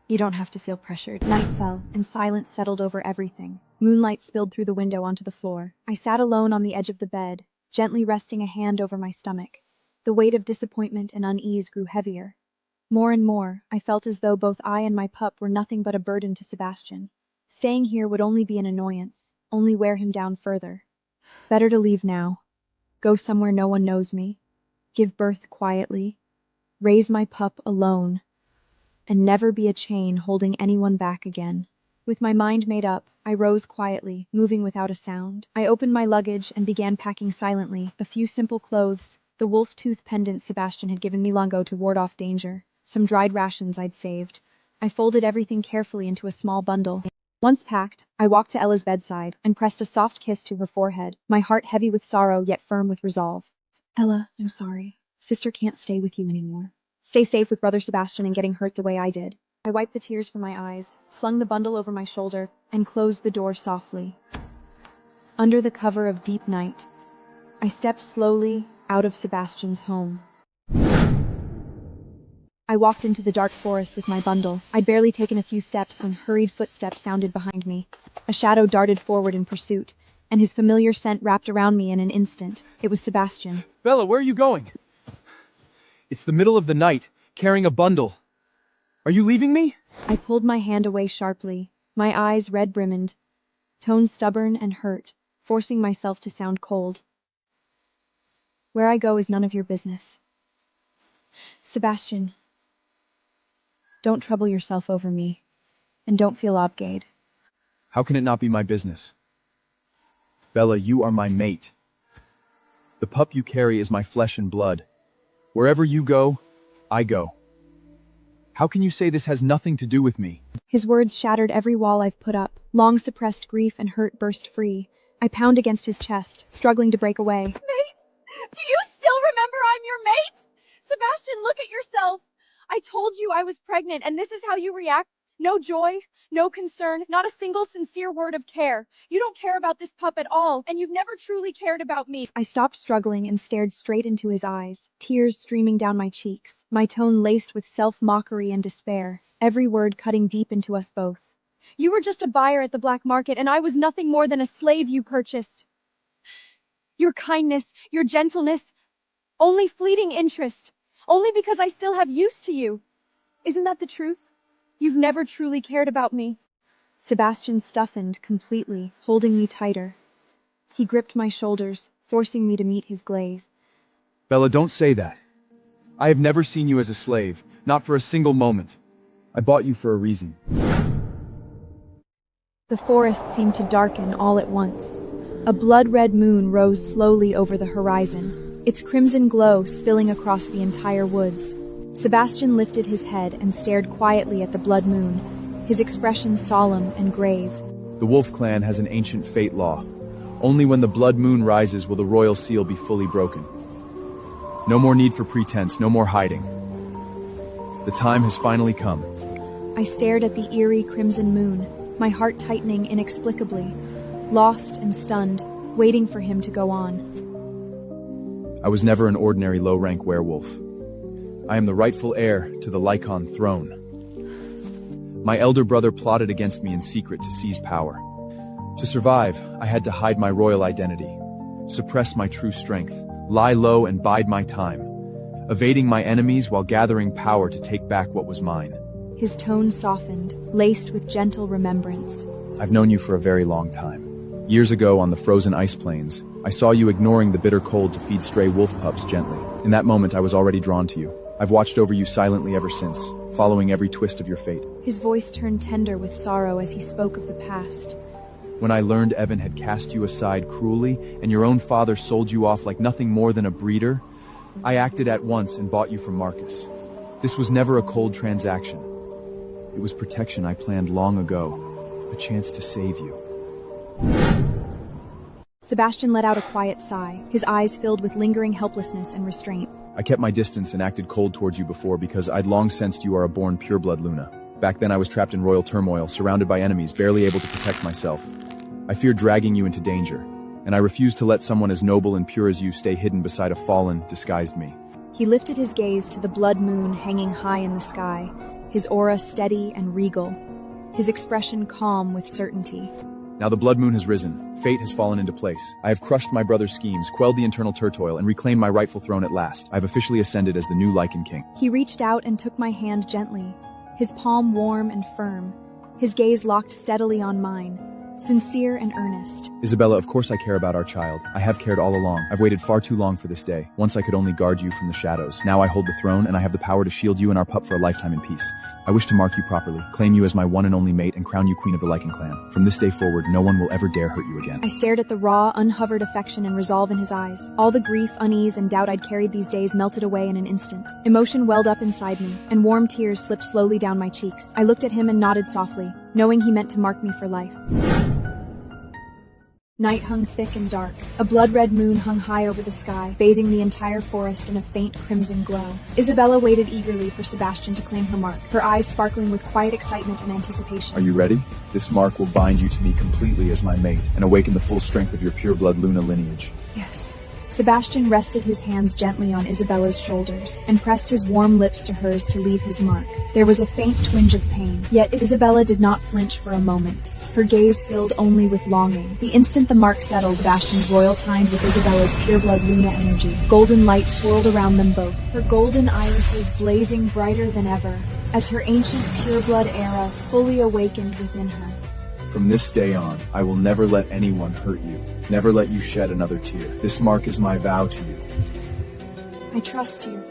You don't have to feel pressured. Night fell, and silence settled over everything. Moonlight spilled through the window onto the floor. I sat alone on the edge of the bed, gently resting a hand over my stomach. The weight of disappointment and unease grew heavier. More and more, I felt as though both I and my pup were nothing but a burden to Sebastian. Staying here would only be an annoyance, only wear him down further. Better to leave now. Go somewhere no one knows me. Give birth quietly. Raise my pup alone. And never be a chain holding anyone back again. With my mind made up, I rose quietly, moving without a sound. I opened my luggage and began packing silently, a few simple clothes, the wolf tooth pendant Sebastian had given me long ago to ward off danger, some dried rations I'd saved. I folded everything carefully into a small bundle. Once packed, I walked to Ella's bedside and pressed a soft kiss to her forehead, my heart heavy with sorrow yet firm with resolve. Ella, I'm sorry. Sister can't stay with you anymore. Stay safe with Brother Sebastian and getting hurt the way I did. I wiped the tears from my eyes, slung the bundle over my shoulder, and closed the door softly. Under the cover of deep night, I stepped slowly out of Sebastian's home. I walked into the dark forest with my bundle. I'd barely taken a few steps when hurried footsteps sounded behind me. A shadow darted forward in pursuit, and his familiar scent wrapped around me in an instant. It was Sebastian. Bella, where are you going? It's the middle of the night, carrying a bundle. Are you leaving me? I pulled my hand away sharply, my eyes red-brimmed, tone stubborn and hurt, forcing myself to sound cold. Where I go is none of your business. Sebastian, don't trouble yourself over me, and don't feel obliged. How can it not be my business? Bella, you are my mate. The pup you carry is my flesh and blood. Wherever you go, I go. How can you say this has nothing to do with me? His words shattered every wall I've put up. Long suppressed grief and hurt burst free. I pound against his chest, struggling to break away. Mate! Do you still remember I'm your mate? Sebastian, look at yourself! I told you I was pregnant, and this is how you react? No joy, no concern, not a single sincere word of care. You don't care about this pup at all, and you've never truly cared about me. I stopped struggling and stared straight into his eyes, tears streaming down my cheeks, my tone laced with self-mockery and despair, every word cutting deep into us both. You were just a buyer at the black market, and I was nothing more than a slave you purchased. Your kindness, your gentleness, only fleeting interest, only because I still have use to you. Isn't that the truth? You've never truly cared about me. Sebastian stiffened completely, holding me tighter. He gripped my shoulders, forcing me to meet his gaze. Bella, don't say that. I have never seen you as a slave, not for a single moment. I bought you for a reason. The forest seemed to darken all at once. A blood-red moon rose slowly over the horizon, its crimson glow spilling across the entire woods. Sebastian lifted his head and stared quietly at the blood moon, his expression solemn and grave. The Wolf Clan has an ancient fate law. Only when the blood moon rises will the royal seal be fully broken. No more need for pretense, no more hiding. The time has finally come. I stared at the eerie crimson moon, my heart tightening inexplicably, lost and stunned, waiting for him to go on. I was never an ordinary low-rank werewolf. I am the rightful heir to the Lycaon throne. My elder brother plotted against me in secret to seize power. To survive, I had to hide my royal identity, suppress my true strength, lie low and bide my time, evading my enemies while gathering power to take back what was mine. His tone softened, laced with gentle remembrance. I've known you for a very long time. Years ago on the frozen ice plains, I saw you ignoring the bitter cold to feed stray wolf pups gently. In that moment, I was already drawn to you. I've watched over you silently ever since, following every twist of your fate. His voice turned tender with sorrow as he spoke of the past. When I learned Evan had cast you aside cruelly, and your own father sold you off like nothing more than a breeder, I acted at once and bought you from Marcus. This was never a cold transaction. It was protection I planned long ago, a chance to save you. Sebastian let out a quiet sigh, his eyes filled with lingering helplessness and restraint. I kept my distance and acted cold towards you before because I'd long sensed you are a born pureblood, Luna. Back then I was trapped in royal turmoil, surrounded by enemies, barely able to protect myself. I feared dragging you into danger, and I refused to let someone as noble and pure as you stay hidden beside a fallen, disguised me. He lifted his gaze to the blood moon hanging high in the sky, his aura steady and regal, his expression calm with certainty. Now the blood moon has risen. Fate has fallen into place. I have crushed my brother's schemes, quelled the internal turmoil, and reclaimed my rightful throne at last. I have officially ascended as the new Lycan King. He reached out and took my hand gently, his palm warm and firm, his gaze locked steadily on mine, sincere and earnest. Isabella, of course I care about our child. I have cared all along. I've waited far too long for this day. Once I could only guard you from the shadows. Now I hold the throne, and I have the power to shield you and our pup for a lifetime in peace. I wish to mark you properly, claim you as my one and only mate, and crown you queen of the Lycan clan. From this day forward, no one will ever dare hurt you again. I stared at the raw, unhovered affection and resolve in his eyes. All the grief, unease, and doubt I'd carried these days melted away in an instant. Emotion welled up inside me, and warm tears slipped slowly down my cheeks. I looked at him and nodded softly, knowing he meant to mark me for life. Night hung thick and dark. A blood-red moon hung high over the sky, bathing the entire forest in a faint crimson glow. Isabella waited eagerly for Sebastian to claim her mark, her eyes sparkling with quiet excitement and anticipation. Are you ready? This mark will bind you to me completely as my mate, and awaken the full strength of your pureblood Luna lineage. Yes. Sebastian rested his hands gently on Isabella's shoulders, and pressed his warm lips to hers to leave his mark. There was a faint twinge of pain, yet Isabella did not flinch for a moment. Her gaze filled only with longing. The instant the mark settled, Sebastian's royal tined with Isabella's pureblood Luna energy. Golden light swirled around them both, her golden irises blazing brighter than ever, as her ancient pureblood era fully awakened within her. From this day on, I will never let anyone hurt you, never let you shed another tear. This mark is my vow to you. I trust you.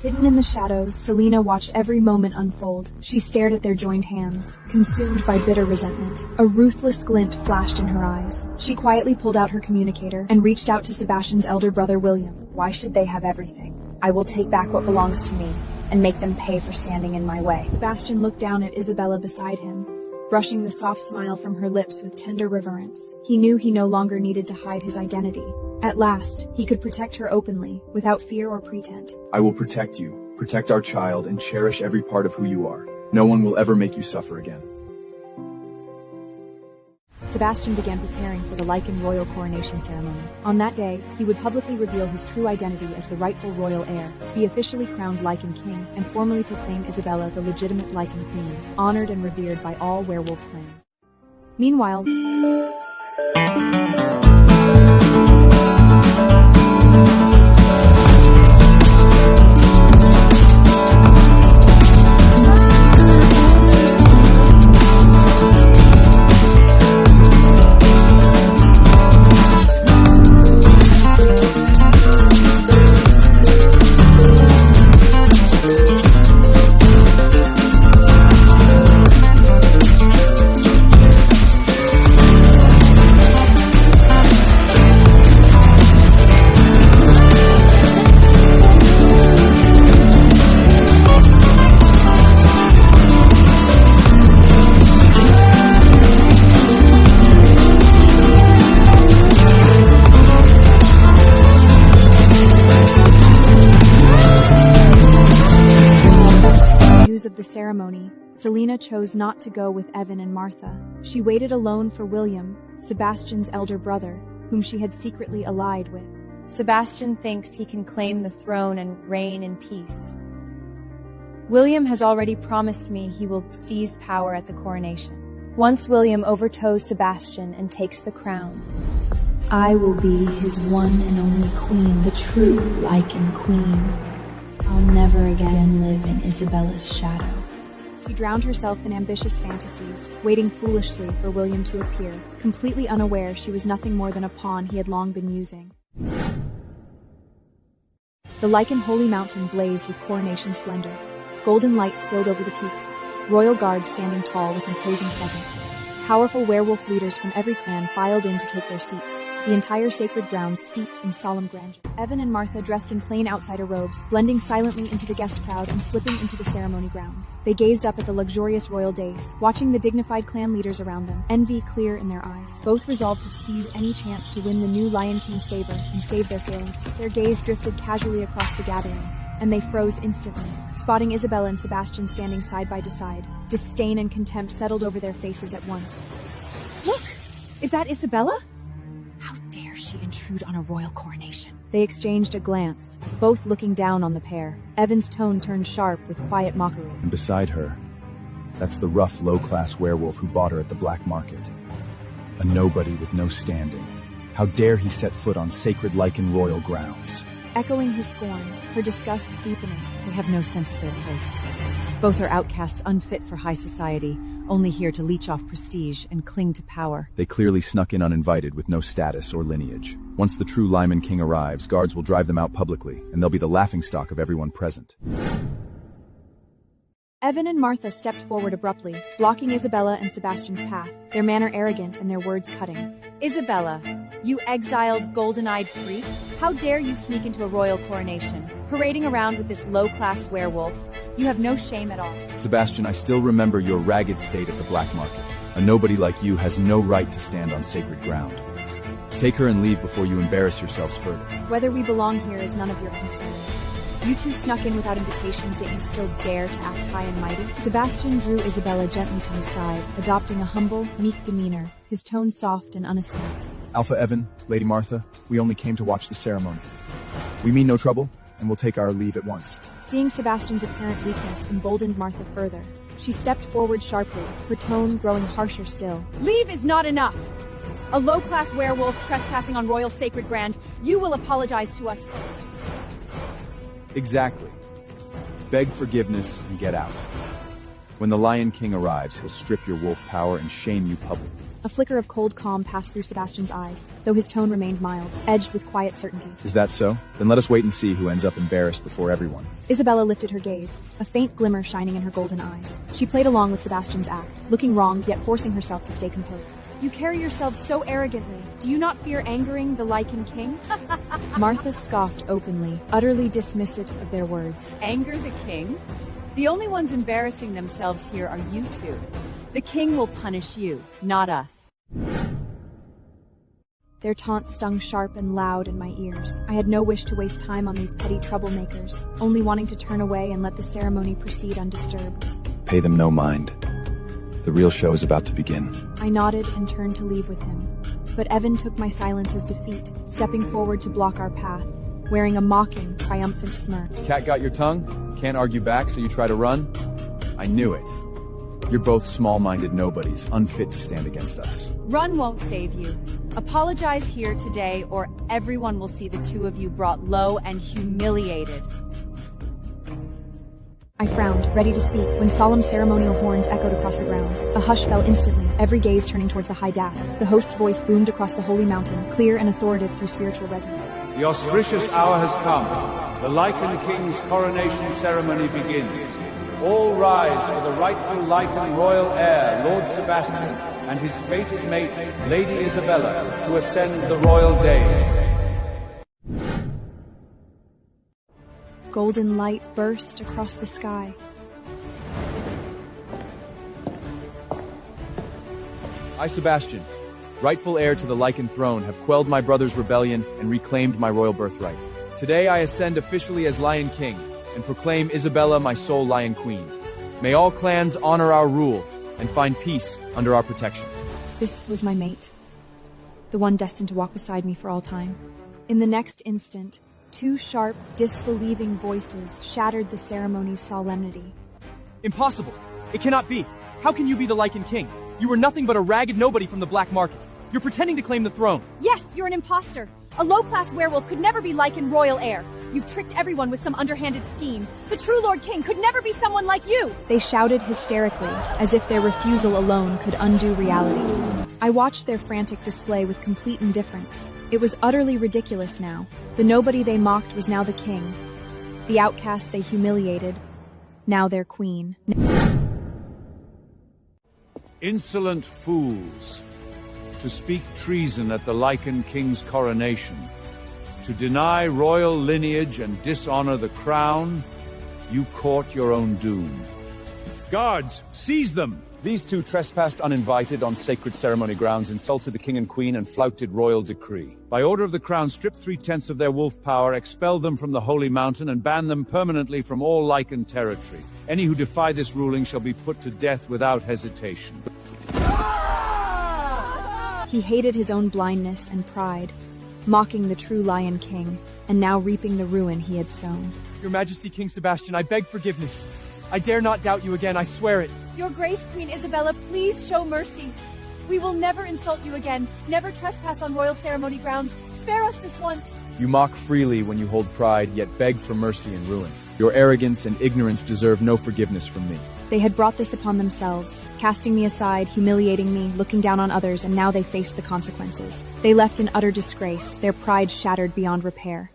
Hidden in the shadows, Selena watched every moment unfold. She stared at their joined hands, consumed by bitter resentment. A ruthless glint flashed in her eyes. She quietly pulled out her communicator and reached out to Sebastian's elder brother William. Why should they have everything? I will take back what belongs to me and make them pay for standing in my way. Sebastian looked down at Isabella beside him, brushing the soft smile from her lips with tender reverence. He knew he no longer needed to hide his identity. At last, he could protect her openly, without fear or pretense. I will protect you, protect our child, and cherish every part of who you are. No one will ever make you suffer again. Sebastian began preparing for the Lycan royal coronation ceremony. On that day, he would publicly reveal his true identity as the rightful royal heir, be officially crowned Lycan king, and formally proclaim Isabella the legitimate Lycan queen, honored and revered by all werewolf clans. Meanwhile, of the ceremony, Selena chose not to go with Evan and Martha. She waited alone for William, Sebastian's elder brother, whom she had secretly allied with. Sebastian thinks he can claim the throne and reign in peace. William has already promised me he will seize power at the coronation. Once William overtoes Sebastian and takes the crown, I will be his one and only queen, the true Lycan queen. I'll never again live in Isabella's shadow. She drowned herself in ambitious fantasies, waiting foolishly for William to appear, completely unaware she was nothing more than a pawn he had long been using. The Lycan Holy Mountain blazed with coronation splendor. Golden light spilled over the peaks, royal guards standing tall with imposing presence. Powerful werewolf leaders from every clan filed in to take their seats, the entire sacred grounds steeped in solemn grandeur. Evan and Martha dressed in plain outsider robes, blending silently into the guest crowd and slipping into the ceremony grounds. They gazed up at the luxurious royal dais, watching the dignified clan leaders around them, envy clear in their eyes. Both resolved to seize any chance to win the new Lion King's favor and save their failing. Their gaze drifted casually across the gathering, and they froze instantly, spotting Isabella and Sebastian standing side by side. Disdain and contempt settled over their faces at once. Look! Is that Isabella? How dare she intrude on a royal coronation? They exchanged a glance, both looking down on the pair. Evan's tone turned sharp with quiet mockery. And beside her, that's the rough, low-class werewolf who bought her at the black market. A nobody with no standing. How dare he set foot on sacred Lycan royal grounds? Echoing his scorn, her disgust deepening. They have no sense of their place. Both are outcasts unfit for high society, only here to leech off prestige and cling to power. They clearly snuck in uninvited with no status or lineage. Once the true Lyman King arrives, guards will drive them out publicly, and they'll be the laughingstock of everyone present. Evan and Martha stepped forward abruptly, blocking Isabella and Sebastian's path, their manner arrogant and their words cutting. Isabella, you exiled golden-eyed freak? How dare you sneak into a royal coronation, parading around with this low-class werewolf? You have no shame at all. Sebastian, I still remember your ragged state at the black market. A nobody like you has no right to stand on sacred ground. Take her and leave before you embarrass yourselves further. Whether we belong here is none of your concern. You two snuck in without invitations, yet you still dare to act high and mighty? Sebastian drew Isabella gently to his side, adopting a humble, meek demeanor, his tone soft and unassuming. Alpha Evan, Lady Martha, we only came to watch the ceremony. We mean no trouble, and we'll take our leave at once. Seeing Sebastian's apparent weakness emboldened Martha further. She stepped forward sharply, her tone growing harsher still. Leave is not enough! A low-class werewolf trespassing on royal sacred ground, you will apologize to us. Exactly. Beg forgiveness and get out. When the Lion King arrives, he'll strip your wolf power and shame you publicly. A flicker of cold calm passed through Sebastian's eyes, though his tone remained mild, edged with quiet certainty. Is that so? Then let us wait and see who ends up embarrassed before everyone. Isabella lifted her gaze, a faint glimmer shining in her golden eyes. She played along with Sebastian's act, looking wronged yet forcing herself to stay composed. You carry yourself so arrogantly. Do you not fear angering the Lycan King? Martha scoffed openly, utterly dismissive of their words. Anger the king? The only ones embarrassing themselves here are you two. The king will punish you, not us. Their taunts stung sharp and loud in my ears. I had no wish to waste time on these petty troublemakers, only wanting to turn away and let the ceremony proceed undisturbed. Pay them no mind. The real show is about to begin. I nodded and turned to leave with him. But Evan took my silence as defeat, stepping forward to block our path, wearing a mocking, triumphant smirk. Cat got your tongue? Can't argue back, so you try to run? I knew it. You're both small-minded nobodies, unfit to stand against us. Run won't save you. Apologize here today, or everyone will see the two of you brought low and humiliated. I frowned, ready to speak, when solemn ceremonial horns echoed across the grounds. A hush fell instantly, every gaze turning towards the high das. The host's voice boomed across the holy mountain, clear and authoritative through spiritual resonance. The auspicious hour has come. The Lycan King's coronation ceremony begins. All rise for the rightful Lycan royal heir, Lord Sebastian, and his fated mate, Lady Isabella, to ascend the royal dais. Golden light burst across the sky. I, Sebastian, rightful heir to the Lycan throne, have quelled my brother's rebellion and reclaimed my royal birthright. Today I ascend officially as Lion King and proclaim Isabella my sole Lion Queen. May all clans honor our rule and find peace under our protection. This was my mate, the one destined to walk beside me for all time. In the next instant, two sharp, disbelieving voices shattered the ceremony's solemnity. Impossible! It cannot be! How can you be the Lycan King? You were nothing but a ragged nobody from the black market. You're pretending to claim the throne. Yes, you're an imposter. A low-class werewolf could never be Lycan royal heir. You've tricked everyone with some underhanded scheme. The true Lord King could never be someone like you! They shouted hysterically, as if their refusal alone could undo reality. I watched their frantic display with complete indifference. It was utterly ridiculous now. The nobody they mocked was now the king. The outcast they humiliated, now their queen. Insolent fools. to speak treason at the Lycan King's coronation, to deny royal lineage and dishonor the crown, you court your own doom. Guards, seize them! These two trespassed uninvited on sacred ceremony grounds, insulted the king and queen, and flouted royal decree. By order of the crown, strip 3/10 of their wolf power, expel them from the holy mountain, and ban them permanently from all Lycan territory. Any who defy this ruling shall be put to death without hesitation. He hated his own blindness and pride, mocking the true Lion King, and now reaping the ruin he had sown. Your Majesty, King Sebastian, I beg forgiveness. I dare not doubt you again, I swear it. Your Grace, Queen Isabella, please show mercy. We will never insult you again, never trespass on royal ceremony grounds. Spare us this once. You mock freely when you hold pride, yet beg for mercy and ruin. Your arrogance and ignorance deserve no forgiveness from me. They had brought this upon themselves, casting me aside, humiliating me, looking down on others, and now they faced the consequences. They left in utter disgrace, their pride shattered beyond repair.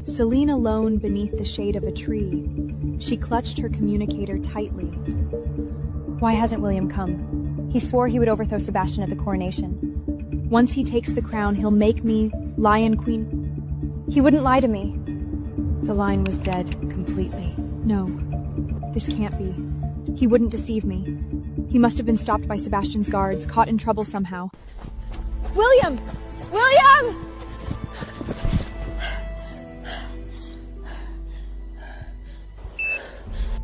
Selene alone beneath the shade of a tree. She clutched her communicator tightly. Why hasn't William come? He swore he would overthrow Sebastian at the coronation. Once he takes the crown, he'll make me Lion Queen. He wouldn't lie to me. The line was dead completely. No, this can't be. He wouldn't deceive me. He must have been stopped by Sebastian's guards, caught in trouble somehow. William! William!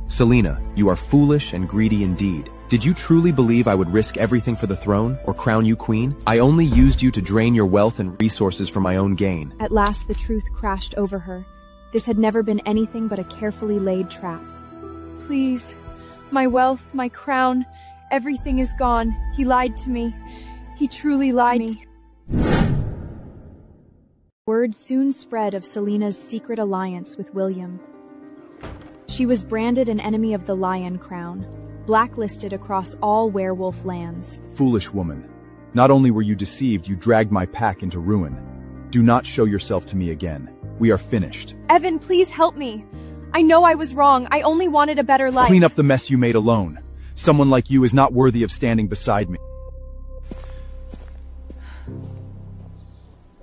Selena, you are foolish and greedy indeed. Did you truly believe I would risk everything for the throne, or crown you queen? I only used you to drain your wealth and resources for my own gain. At last the truth crashed over her. This had never been anything but a carefully laid trap. Please, my wealth, my crown, everything is gone. He lied to me. He truly lied to me. Word soon spread of Selena's secret alliance with William. She was branded an enemy of the Lion Crown, blacklisted across all werewolf lands. Foolish woman. Not only were you deceived, you dragged my pack into ruin. Do not show yourself to me again. We are finished. Evan, please help me. I know I was wrong. I only wanted a better life. Clean up the mess you made alone. Someone like you is not worthy of standing beside me.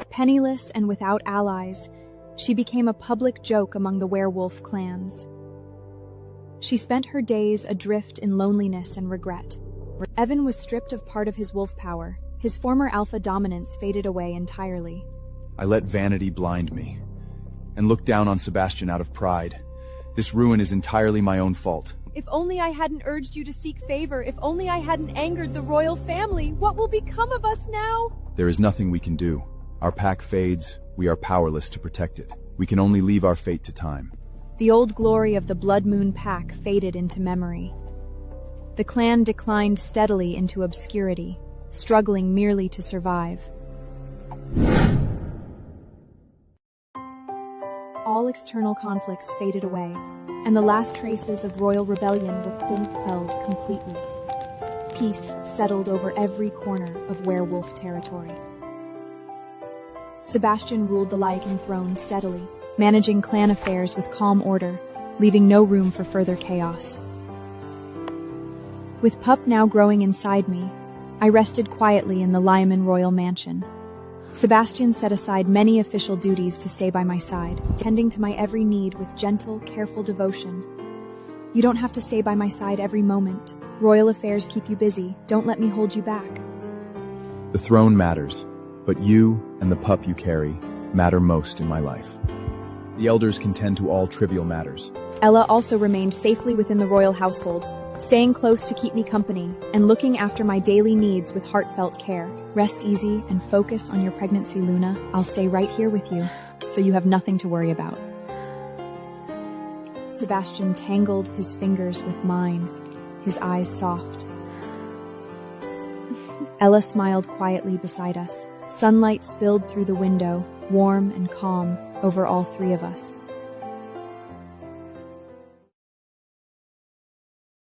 Penniless and without allies, she became a public joke among the werewolf clans. She spent her days adrift in loneliness and regret. Evan was stripped of part of his wolf power. His former alpha dominance faded away entirely. I let vanity blind me, and looked down on Sebastian out of pride. This ruin is entirely my own fault. If only I hadn't urged you to seek favor, if only I hadn't angered the royal family, what will become of us now? There is nothing we can do. Our pack fades, we are powerless to protect it. We can only leave our fate to time. The old glory of the Blood Moon Pack faded into memory. The clan declined steadily into obscurity, struggling merely to survive. All external conflicts faded away, and the last traces of royal rebellion were quelled completely. Peace settled over every corner of werewolf territory. Sebastian ruled the Lycan throne steadily, managing clan affairs with calm order, leaving no room for further chaos. With Pup now growing inside me, I rested quietly in the Lyman Royal Mansion. Sebastian set aside many official duties to stay by my side, tending to my every need with gentle, careful devotion. You don't have to stay by my side every moment. Royal affairs keep you busy. Don't let me hold you back. The throne matters, but you and the pup you carry matter most in my life. The elders can tend to all trivial matters. Ella also remained safely within the royal household, staying close to keep me company and looking after my daily needs with heartfelt care. Rest easy and focus on your pregnancy, Luna. I'll stay right here with you, so you have nothing to worry about. Sebastian tangled his fingers with mine, his eyes soft. Ella smiled quietly beside us. Sunlight spilled through the window, warm and calm, over all three of us.